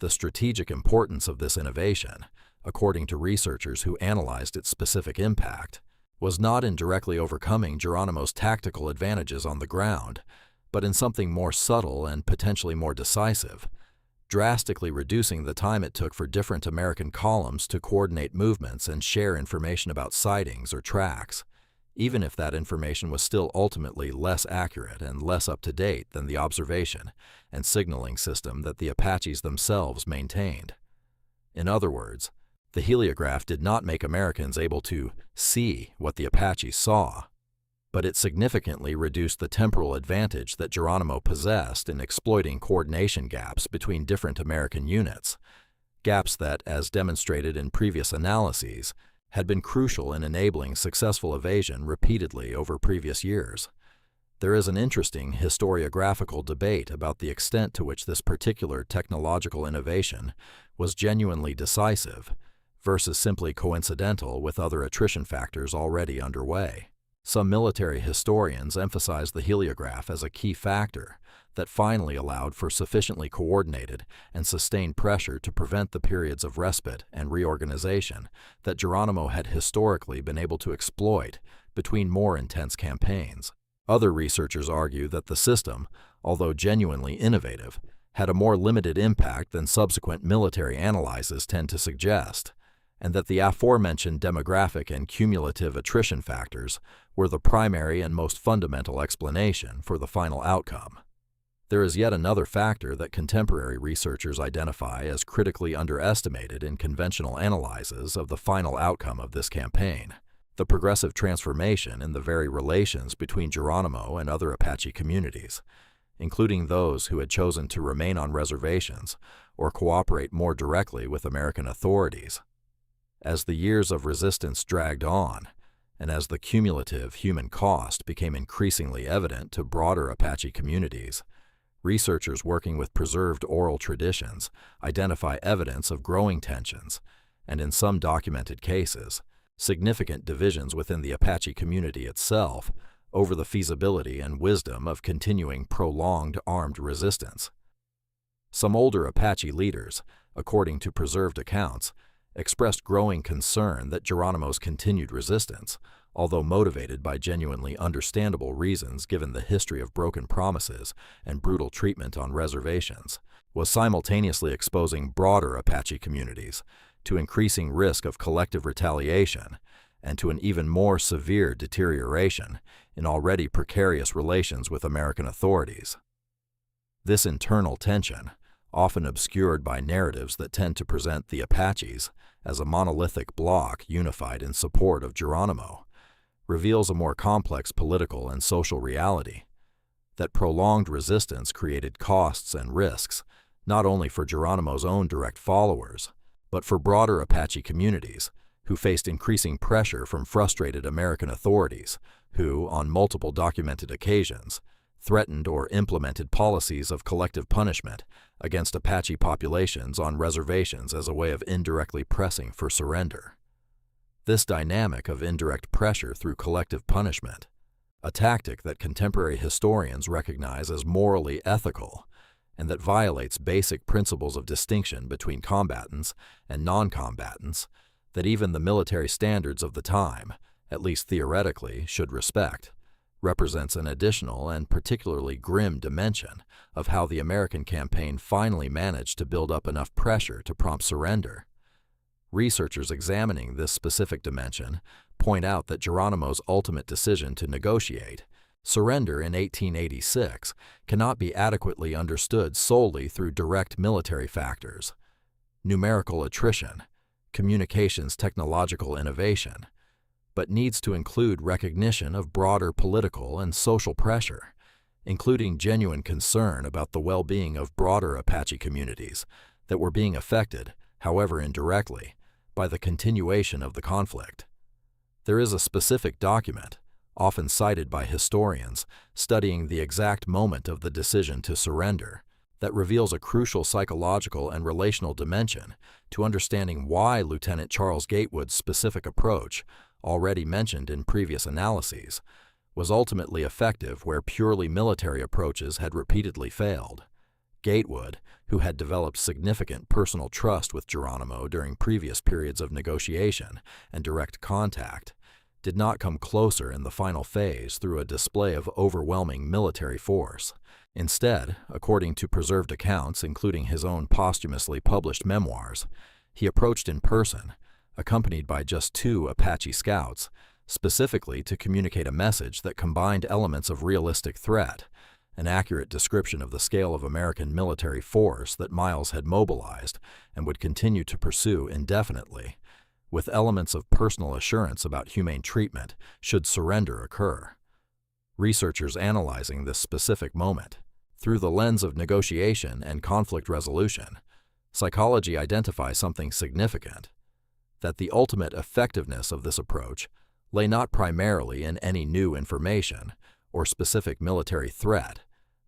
The strategic importance of this innovation, according to researchers who analyzed its specific impact, was not in directly overcoming Geronimo's tactical advantages on the ground, but in something more subtle and potentially more decisive, drastically reducing the time it took for different American columns to coordinate movements and share information about sightings or tracks, even if that information was still ultimately less accurate and less up-to-date than the observation and signaling system that the Apaches themselves maintained. In other words, the heliograph did not make Americans able to see what the Apaches saw, but it significantly reduced the temporal advantage that Geronimo possessed in exploiting coordination gaps between different American units, gaps that, as demonstrated in previous analyses, had been crucial in enabling successful evasion repeatedly over previous years. There is an interesting historiographical debate about the extent to which this particular technological innovation was genuinely decisive versus simply coincidental with other attrition factors already underway. Some military historians emphasize the heliograph as a key factor that finally allowed for sufficiently coordinated and sustained pressure to prevent the periods of respite and reorganization that Geronimo had historically been able to exploit between more intense campaigns. Other researchers argue that the system, although genuinely innovative, had a more limited impact than subsequent military analyses tend to suggest, and that the aforementioned demographic and cumulative attrition factors were the primary and most fundamental explanation for the final outcome. There is yet another factor that contemporary researchers identify as critically underestimated in conventional analyses of the final outcome of this campaign: the progressive transformation in the very relations between Geronimo and other Apache communities, including those who had chosen to remain on reservations or cooperate more directly with American authorities. As the years of resistance dragged on, and as the cumulative human cost became increasingly evident to broader Apache communities, researchers working with preserved oral traditions identify evidence of growing tensions, and in some documented cases, significant divisions within the Apache community itself over the feasibility and wisdom of continuing prolonged armed resistance. Some older Apache leaders, according to preserved accounts, expressed growing concern that Geronimo's continued resistance, although motivated by genuinely understandable reasons given the history of broken promises and brutal treatment on reservations, was simultaneously exposing broader Apache communities to increasing risk of collective retaliation and to an even more severe deterioration in already precarious relations with American authorities. This internal tension, often obscured by narratives that tend to present the Apaches as a monolithic bloc unified in support of Geronimo, reveals a more complex political and social reality: that prolonged resistance created costs and risks not only for Geronimo's own direct followers, but for broader Apache communities who faced increasing pressure from frustrated American authorities who, on multiple documented occasions, threatened or implemented policies of collective punishment against Apache populations on reservations as a way of indirectly pressing for surrender. This dynamic of indirect pressure through collective punishment, a tactic that contemporary historians recognize as morally ethical and that violates basic principles of distinction between combatants and non-combatants that even the military standards of the time, at least theoretically, should respect, represents an additional and particularly grim dimension of how the American campaign finally managed to build up enough pressure to prompt surrender. Researchers examining this specific dimension point out that Geronimo's ultimate decision to negotiate, surrender in 1886, cannot be adequately understood solely through direct military factors, numerical attrition, communications technological innovation, but needs to include recognition of broader political and social pressure, including genuine concern about the well-being of broader Apache communities that were being affected, however indirectly, by the continuation of the conflict. There is a specific document, often cited by historians studying the exact moment of the decision to surrender, that reveals a crucial psychological and relational dimension to understanding why Lieutenant Charles Gatewood's specific approach, already mentioned in previous analyses, was ultimately effective where purely military approaches had repeatedly failed. Gatewood, who had developed significant personal trust with Geronimo during previous periods of negotiation and direct contact, did not come closer in the final phase through a display of overwhelming military force. Instead, according to preserved accounts including his own posthumously published memoirs, he approached in person, accompanied by just 2 Apache scouts, specifically to communicate a message that combined elements of realistic threat, an accurate description of the scale of American military force that Miles had mobilized and would continue to pursue indefinitely, with elements of personal assurance about humane treatment should surrender occur. Researchers analyzing this specific moment through the lens of negotiation and conflict resolution, psychology identifies something significant: that the ultimate effectiveness of this approach lay not primarily in any new information or specific military threat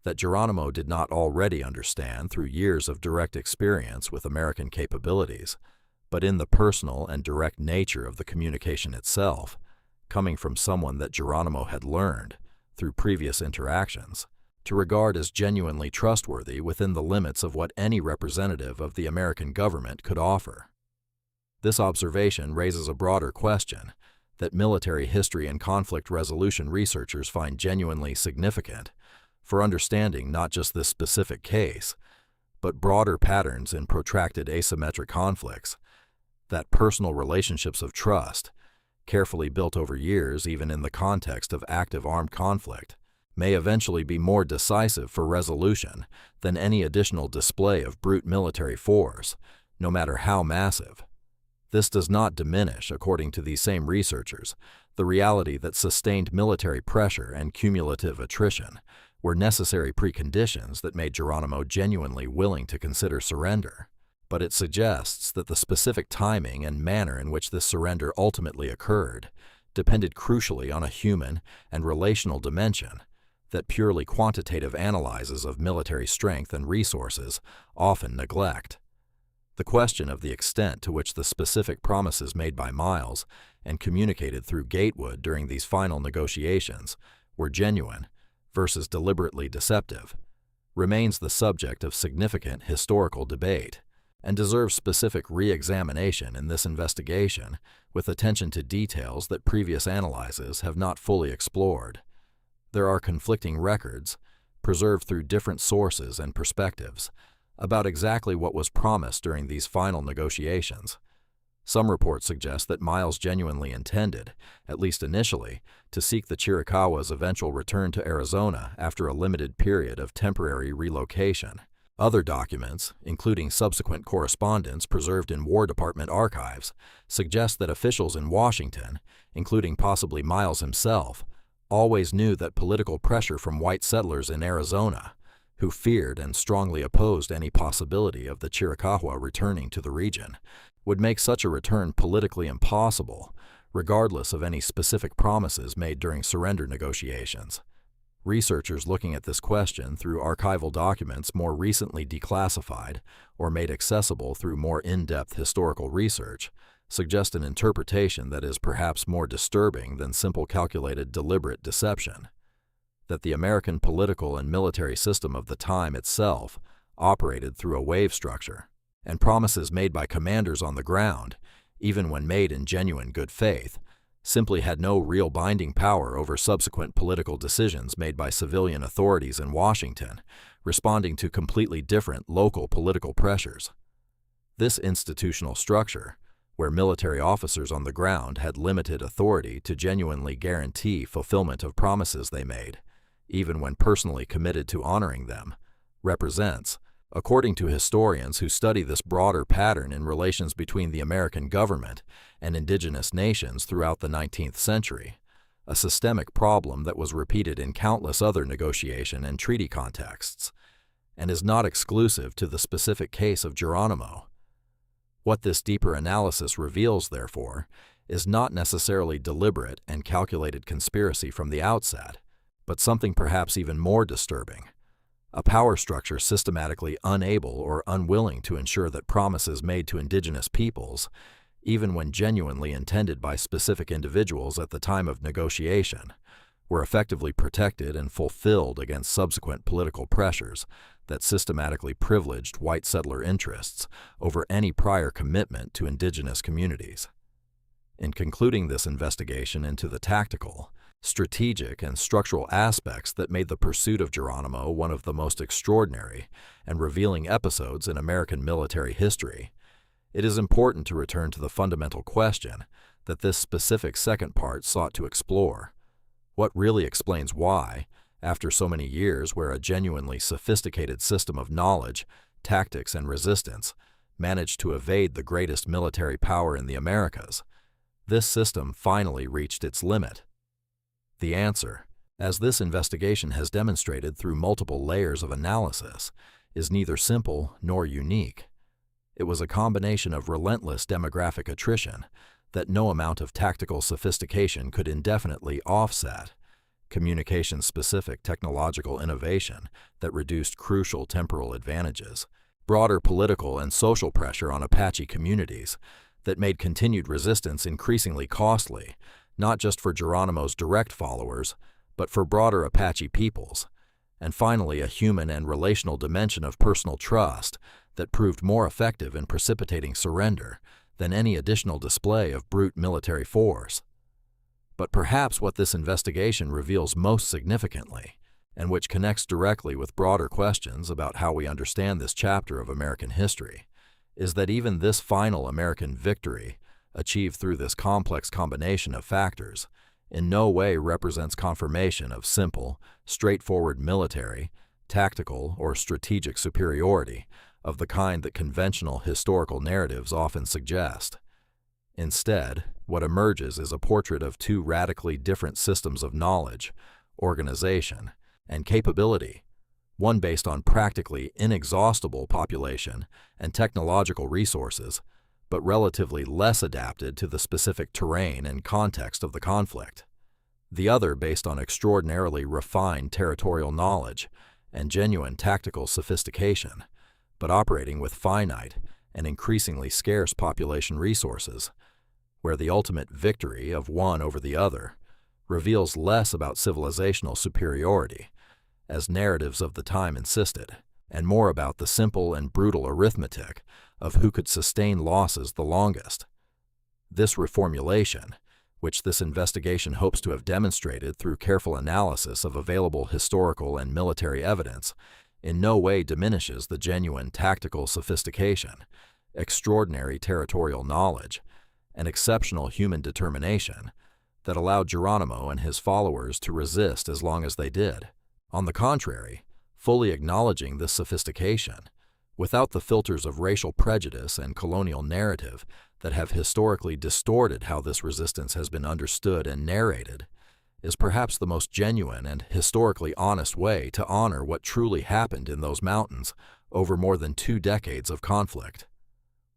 that Geronimo did not already understand through years of direct experience with American capabilities, but in the personal and direct nature of the communication itself, coming from someone that Geronimo had learned, through previous interactions, to regard as genuinely trustworthy within the limits of what any representative of the American government could offer. This observation raises a broader question that military history and conflict resolution researchers find genuinely significant for understanding not just this specific case, but broader patterns in protracted asymmetric conflicts, that personal relationships of trust, carefully built over years even in the context of active armed conflict, may eventually be more decisive for resolution than any additional display of brute military force, no matter how massive. This does not diminish, according to these same researchers, the reality that sustained military pressure and cumulative attrition were necessary preconditions that made Geronimo genuinely willing to consider surrender. But it suggests that the specific timing and manner in which this surrender ultimately occurred depended crucially on a human and relational dimension that purely quantitative analyses of military strength and resources often neglect. The question of the extent to which the specific promises made by Miles and communicated through Gatewood during these final negotiations were genuine versus deliberately deceptive remains the subject of significant historical debate and deserves specific re-examination in this investigation with attention to details that previous analyses have not fully explored. There are conflicting records, preserved through different sources and perspectives, about exactly what was promised during these final negotiations. Some reports suggest that Miles genuinely intended, at least initially, to seek the Chiricahua's eventual return to Arizona after a limited period of temporary relocation. Other documents, including subsequent correspondence preserved in War Department archives, suggest that officials in Washington, including possibly Miles himself, always knew that political pressure from white settlers in Arizona, who feared and strongly opposed any possibility of the Chiricahua returning to the region, would make such a return politically impossible, regardless of any specific promises made during surrender negotiations. Researchers looking at this question through archival documents more recently declassified or made accessible through more in-depth historical research suggest an interpretation that is perhaps more disturbing than simple calculated deliberate deception: that the American political and military system of the time itself operated through a wave structure, and promises made by commanders on the ground, even when made in genuine good faith, simply had no real binding power over subsequent political decisions made by civilian authorities in Washington, responding to completely different local political pressures. This institutional structure, where military officers on the ground had limited authority to genuinely guarantee fulfillment of promises they made, even when personally committed to honoring them, represents, according to historians who study this broader pattern in relations between the American government and indigenous nations throughout the 19th century, a systemic problem that was repeated in countless other negotiation and treaty contexts, and is not exclusive to the specific case of Geronimo. What this deeper analysis reveals, therefore, is not necessarily deliberate and calculated conspiracy from the outset, but something perhaps even more disturbing: a power structure systematically unable or unwilling to ensure that promises made to indigenous peoples, even when genuinely intended by specific individuals at the time of negotiation, were effectively protected and fulfilled against subsequent political pressures that systematically privileged white settler interests over any prior commitment to indigenous communities. In concluding this investigation into the tactical, strategic, and structural aspects that made the pursuit of Geronimo one of the most extraordinary and revealing episodes in American military history, it is important to return to the fundamental question that this specific second part sought to explore: what really explains why, after so many years where a genuinely sophisticated system of knowledge, tactics, and resistance managed to evade the greatest military power in the Americas, this system finally reached its limit. The answer, as this investigation has demonstrated through multiple layers of analysis, is neither simple nor unique. It was a combination of relentless demographic attrition that no amount of tactical sophistication could indefinitely offset, communication-specific technological innovation that reduced crucial temporal advantages, broader political and social pressure on Apache communities that made continued resistance increasingly costly, not just for Geronimo's direct followers, but for broader Apache peoples, and finally a human and relational dimension of personal trust that proved more effective in precipitating surrender than any additional display of brute military force. But perhaps what this investigation reveals most significantly, and which connects directly with broader questions about how we understand this chapter of American history, is that even this final American victory, achieved through this complex combination of factors, in no way represents confirmation of simple, straightforward military, tactical, or strategic superiority of the kind that conventional historical narratives often suggest. Instead, what emerges is a portrait of two radically different systems of knowledge, organization, and capability, one based on practically inexhaustible population and technological resources, but relatively less adapted to the specific terrain and context of the conflict. The other based on extraordinarily refined territorial knowledge and genuine tactical sophistication, but operating with finite and increasingly scarce population resources, where the ultimate victory of one over the other reveals less about civilizational superiority, as narratives of the time insisted, and more about the simple and brutal arithmetic of who could sustain losses the longest. This reformulation, which this investigation hopes to have demonstrated through careful analysis of available historical and military evidence, in no way diminishes the genuine tactical sophistication, extraordinary territorial knowledge, and exceptional human determination that allowed Geronimo and his followers to resist as long as they did. On the contrary, fully acknowledging this sophistication, without the filters of racial prejudice and colonial narrative that have historically distorted how this resistance has been understood and narrated, is perhaps the most genuine and historically honest way to honor what truly happened in those mountains over more than 2 decades of conflict.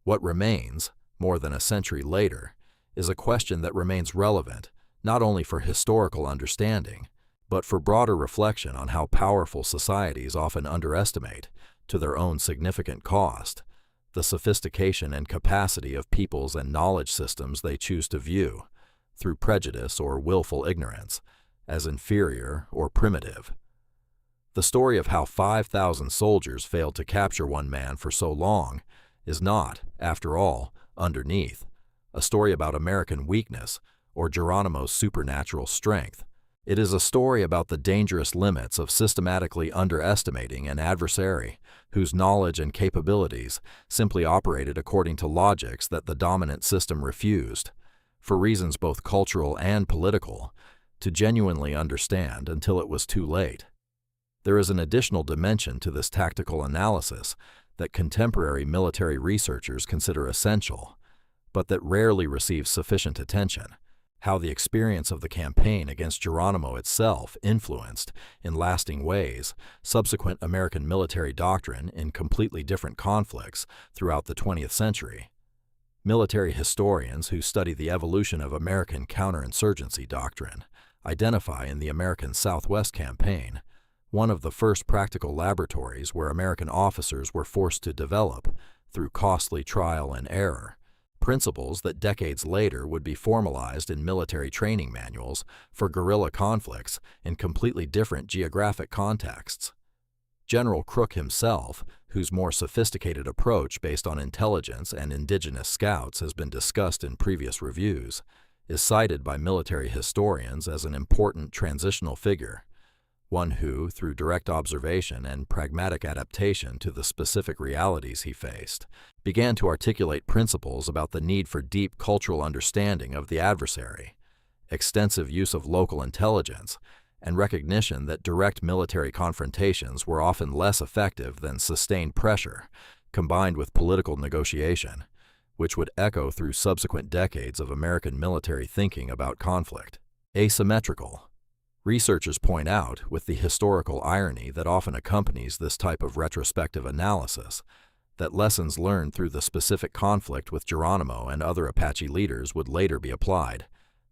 What remains, more than a century later, is a question that remains relevant not only for historical understanding, but for broader reflection on how powerful societies often underestimate, to their own significant cost, the sophistication and capacity of peoples and knowledge systems they choose to view, through prejudice or willful ignorance, as inferior or primitive. The story of how 5,000 soldiers failed to capture one man for so long is not, after all, underneath, a story about American weakness or Geronimo's supernatural strength. It is a story about the dangerous limits of systematically underestimating an adversary whose knowledge and capabilities simply operated according to logics that the dominant system refused, for reasons both cultural and political, to genuinely understand until it was too late. There is an additional dimension to this tactical analysis that contemporary military researchers consider essential, but that rarely receives sufficient attention: how the experience of the campaign against Geronimo itself influenced, in lasting ways, subsequent American military doctrine in completely different conflicts throughout the 20th century. Military historians who study the evolution of American counterinsurgency doctrine identify in the American Southwest Campaign one of the first practical laboratories where American officers were forced to develop, through costly trial and error, principles that decades later would be formalized in military training manuals for guerrilla conflicts in completely different geographic contexts. General Crook himself, whose more sophisticated approach based on intelligence and indigenous scouts has been discussed in previous reviews, is cited by military historians as an important transitional figure, one who, through direct observation and pragmatic adaptation to the specific realities he faced, began to articulate principles about the need for deep cultural understanding of the adversary, extensive use of local intelligence, and recognition that direct military confrontations were often less effective than sustained pressure, combined with political negotiation, which would echo through subsequent decades of American military thinking about conflict. Asymmetrical. Researchers point out, with the historical irony that often accompanies this type of retrospective analysis, that lessons learned through the specific conflict with Geronimo and other Apache leaders would later be applied,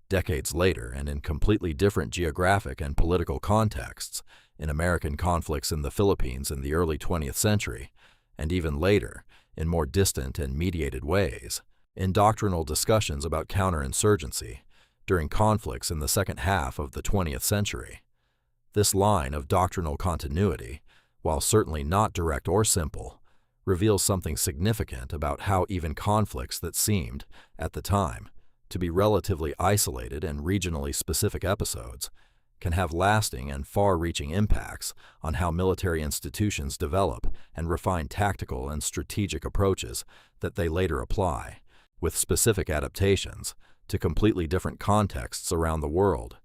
decades later and in completely different geographic and political contexts, in American conflicts in the Philippines in the early 20th century, and even later, in more distant and mediated ways, in doctrinal discussions about counterinsurgency, during conflicts in the second half of the 20th century. This line of doctrinal continuity, while certainly not direct or simple, reveals something significant about how even conflicts that seemed, at the time, to be relatively isolated and regionally specific episodes can have lasting and far-reaching impacts on how military institutions develop and refine tactical and strategic approaches that they later apply, with specific adaptations, to completely different contexts around the world.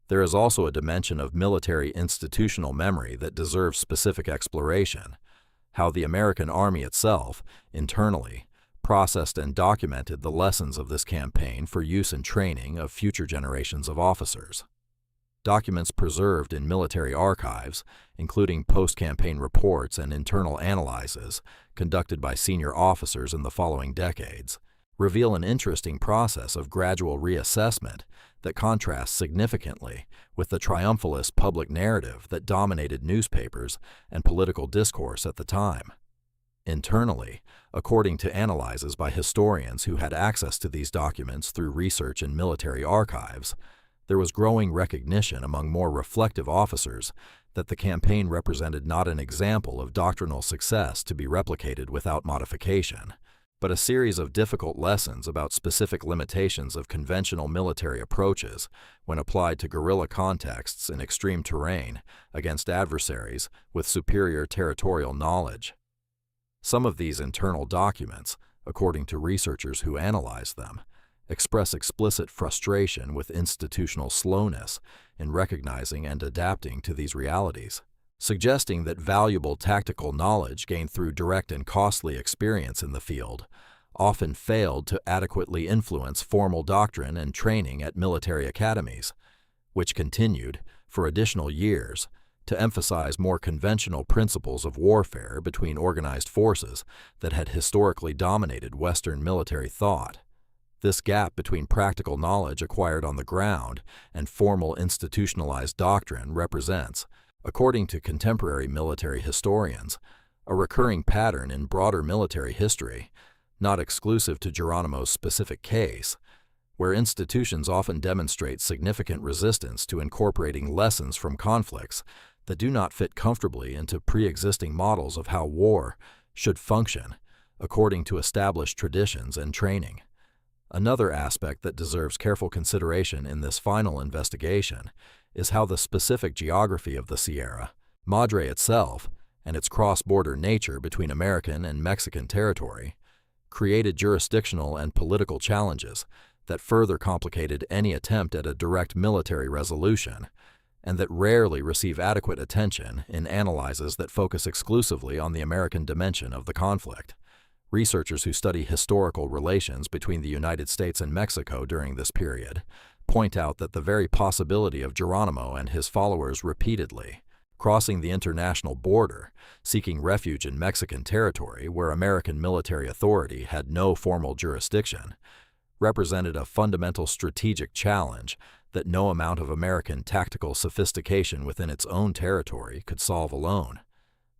There is also a dimension of military institutional memory that deserves specific exploration: how the American Army itself, internally, processed and documented the lessons of this campaign for use in training of future generations of officers. Documents preserved in military archives, including post-campaign reports and internal analyses conducted by senior officers in the following decades, reveal an interesting process of gradual reassessment that contrasts significantly with the triumphalist public narrative that dominated newspapers and political discourse at the time. Internally, according to analyses by historians who had access to these documents through research in military archives, there was growing recognition among more reflective officers that the campaign represented not an example of doctrinal success to be replicated without modification, but a series of difficult lessons about specific limitations of conventional military approaches when applied to guerrilla contexts in extreme terrain against adversaries with superior territorial knowledge. Some of these internal documents, according to researchers who analyze them, express explicit frustration with institutional slowness in recognizing and adapting to these realities, suggesting that valuable tactical knowledge gained through direct and costly experience in the field often failed to adequately influence formal doctrine and training at military academies, which continued, for additional years, to emphasize more conventional principles of warfare between organized forces that had historically dominated Western military thought. This gap between practical knowledge acquired on the ground and formal institutionalized doctrine represents, according to contemporary military historians, a recurring pattern in broader military history, not exclusive to Geronimo's specific case, where institutions often demonstrate significant resistance to incorporating lessons from conflicts that do not fit comfortably into pre-existing models of how war should function according to established traditions and training. Another aspect that deserves careful consideration in this final investigation is how the specific geography of the Sierra Madre itself, and its cross-border nature between American and Mexican territory, created jurisdictional and political challenges that further complicated any attempt at a direct military resolution, and that rarely receive adequate attention in analyses that focus exclusively on the American dimension of the conflict. Researchers who study historical relations between the United States and Mexico during this period point out that the very possibility of Geronimo and his followers repeatedly crossing the international border, seeking refuge in Mexican territory where American military authority had no formal jurisdiction, represented a fundamental strategic challenge that no amount of American tactical sophistication within its own territory could solve alone.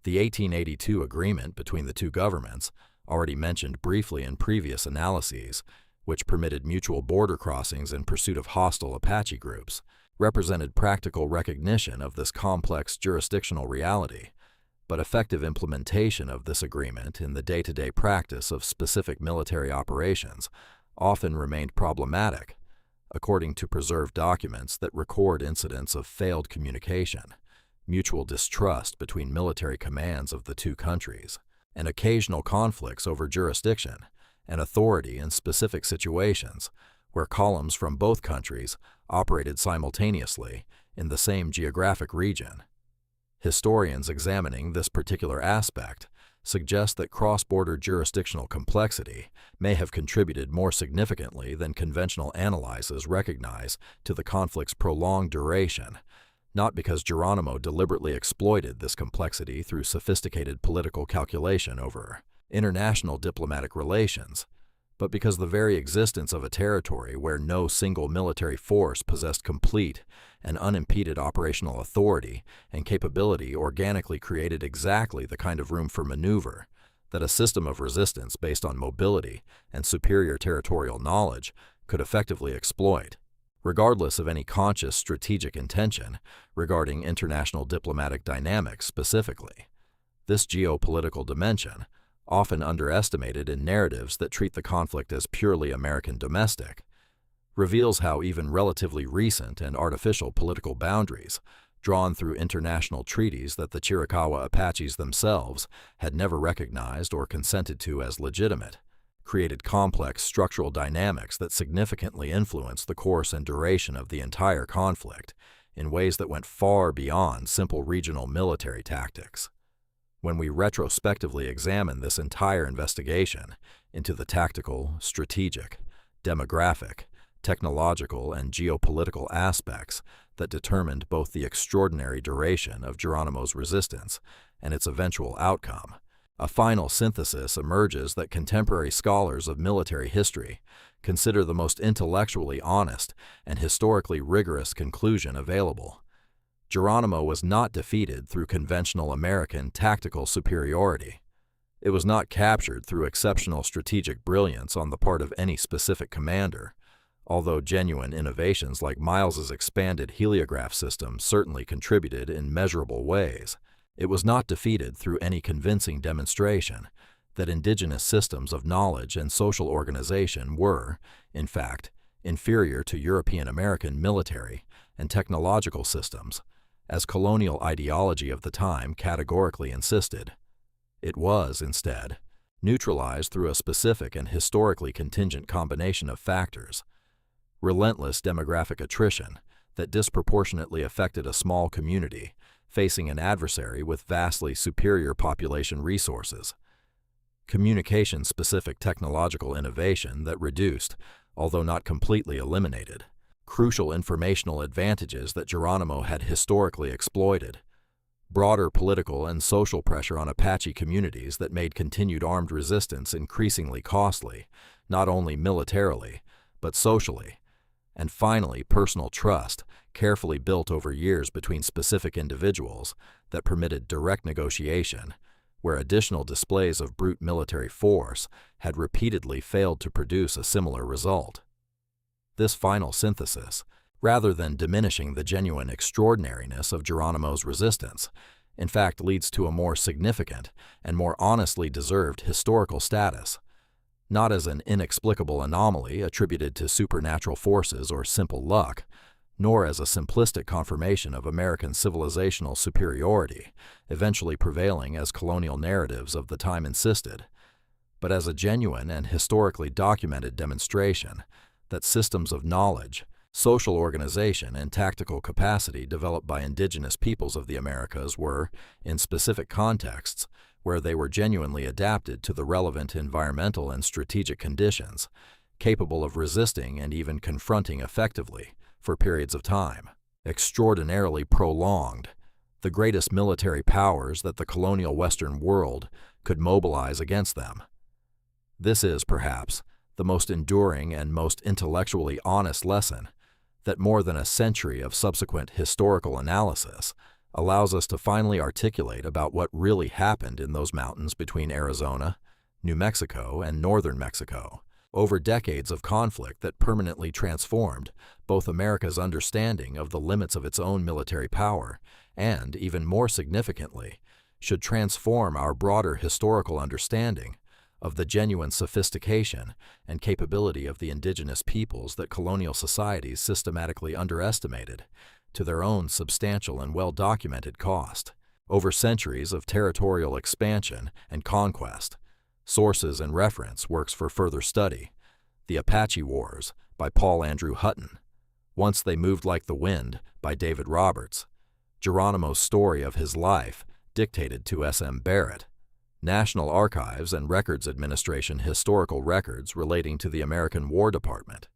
The 1882 agreement between the two governments, already mentioned briefly in previous analyses, which permitted mutual border crossings in pursuit of hostile Apache groups, represented practical recognition of this complex jurisdictional reality, but effective implementation of this agreement in the day-to-day practice of specific military operations often remained problematic, according to preserved documents that record incidents of failed communication, mutual distrust between military commands of the two countries, and occasional conflicts over jurisdiction and authority in specific situations where columns from both countries operated simultaneously in the same geographic region. Historians examining this particular aspect suggest that cross-border jurisdictional complexity may have contributed more significantly than conventional analyses recognize to the conflict's prolonged duration, not because Geronimo deliberately exploited this complexity through sophisticated political calculation over international diplomatic relations, but because the very existence of a territory where no single military force possessed complete and unimpeded operational authority and capability organically created exactly the kind of room for maneuver that a system of resistance based on mobility and superior territorial knowledge could effectively exploit, regardless of any conscious strategic intention regarding international diplomatic dynamics specifically. This geopolitical dimension, often underestimated in narratives that treat the conflict as purely American domestic, reveals how even relatively recent and artificial political boundaries, drawn through international treaties that the Chiricahua Apaches themselves had never recognized or consented to as legitimate, created complex structural dynamics that significantly influenced the course and duration of the entire conflict in ways that went far beyond simple regional military tactics. When we retrospectively examine this entire investigation into the tactical, strategic, demographic, technological, and geopolitical aspects that determined both the extraordinary duration of Geronimo's resistance and its eventual outcome, a final synthesis emerges that contemporary scholars of military history consider the most intellectually honest and historically rigorous conclusion available. Geronimo was not defeated through conventional American tactical superiority. It was not captured through exceptional strategic brilliance on the part of any specific commander, although genuine innovations like Miles's expanded heliograph system certainly contributed in measurable ways. It was not defeated through any convincing demonstration that indigenous systems of knowledge and social organization were, in fact, inferior to European-American military and technological systems, as colonial ideology of the time categorically insisted. It was, instead, neutralized through a specific and historically contingent combination of factors: relentless demographic attrition that disproportionately affected a small community facing an adversary with vastly superior population resources; communication-specific technological innovation that reduced, although not completely eliminated, crucial informational advantages that Geronimo had historically exploited; broader political and social pressure on Apache communities that made continued armed resistance increasingly costly, not only militarily, but socially; and finally, personal trust, carefully built over years between specific individuals, that permitted direct negotiation, where additional displays of brute military force had repeatedly failed to produce a similar result. This final synthesis, rather than diminishing the genuine extraordinariness of Geronimo's resistance, in fact leads to a more significant and more honestly deserved historical status, not as an inexplicable anomaly attributed to supernatural forces or simple luck, nor as a simplistic confirmation of American civilizational superiority, eventually prevailing as colonial narratives of the time insisted, but as a genuine and historically documented demonstration that systems of knowledge, social organization, and tactical capacity developed by indigenous peoples of the Americas were, in specific contexts, where they were genuinely adapted to the relevant environmental and strategic conditions, capable of resisting and even confronting effectively, for periods of time, extraordinarily prolonged, the greatest military powers that the colonial Western world could mobilize against them. This is, perhaps, the most enduring and most intellectually honest lesson that more than a century of subsequent historical analysis allows us to finally articulate about what really happened in those mountains between Arizona, New Mexico, and northern Mexico, over decades of conflict that permanently transformed both America's understanding of the limits of its own military power and, even more significantly, should transform our broader historical understanding of the genuine sophistication and capability of the indigenous peoples that colonial societies systematically underestimated to their own substantial and well-documented cost. Over centuries of territorial expansion and conquest, sources and reference works for further study: The Apache Wars by Paul Andrew Hutton, Once They Moved Like the Wind by David Roberts, Geronimo's Story of His Life, dictated to S.M. Barrett, National Archives and Records Administration historical records relating to the American War Department,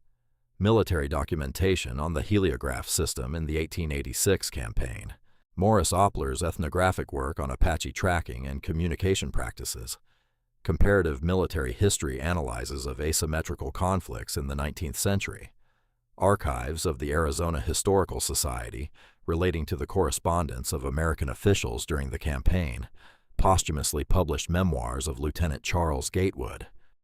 military documentation on the heliograph system in the 1886 campaign, Morris Opler's ethnographic work on Apache tracking and communication practices, comparative military history analyses of asymmetrical conflicts in the 19th century, archives of the Arizona Historical Society relating to the correspondence of American officials during the campaign, posthumously published memoirs of Lieutenant Charles Gatewood,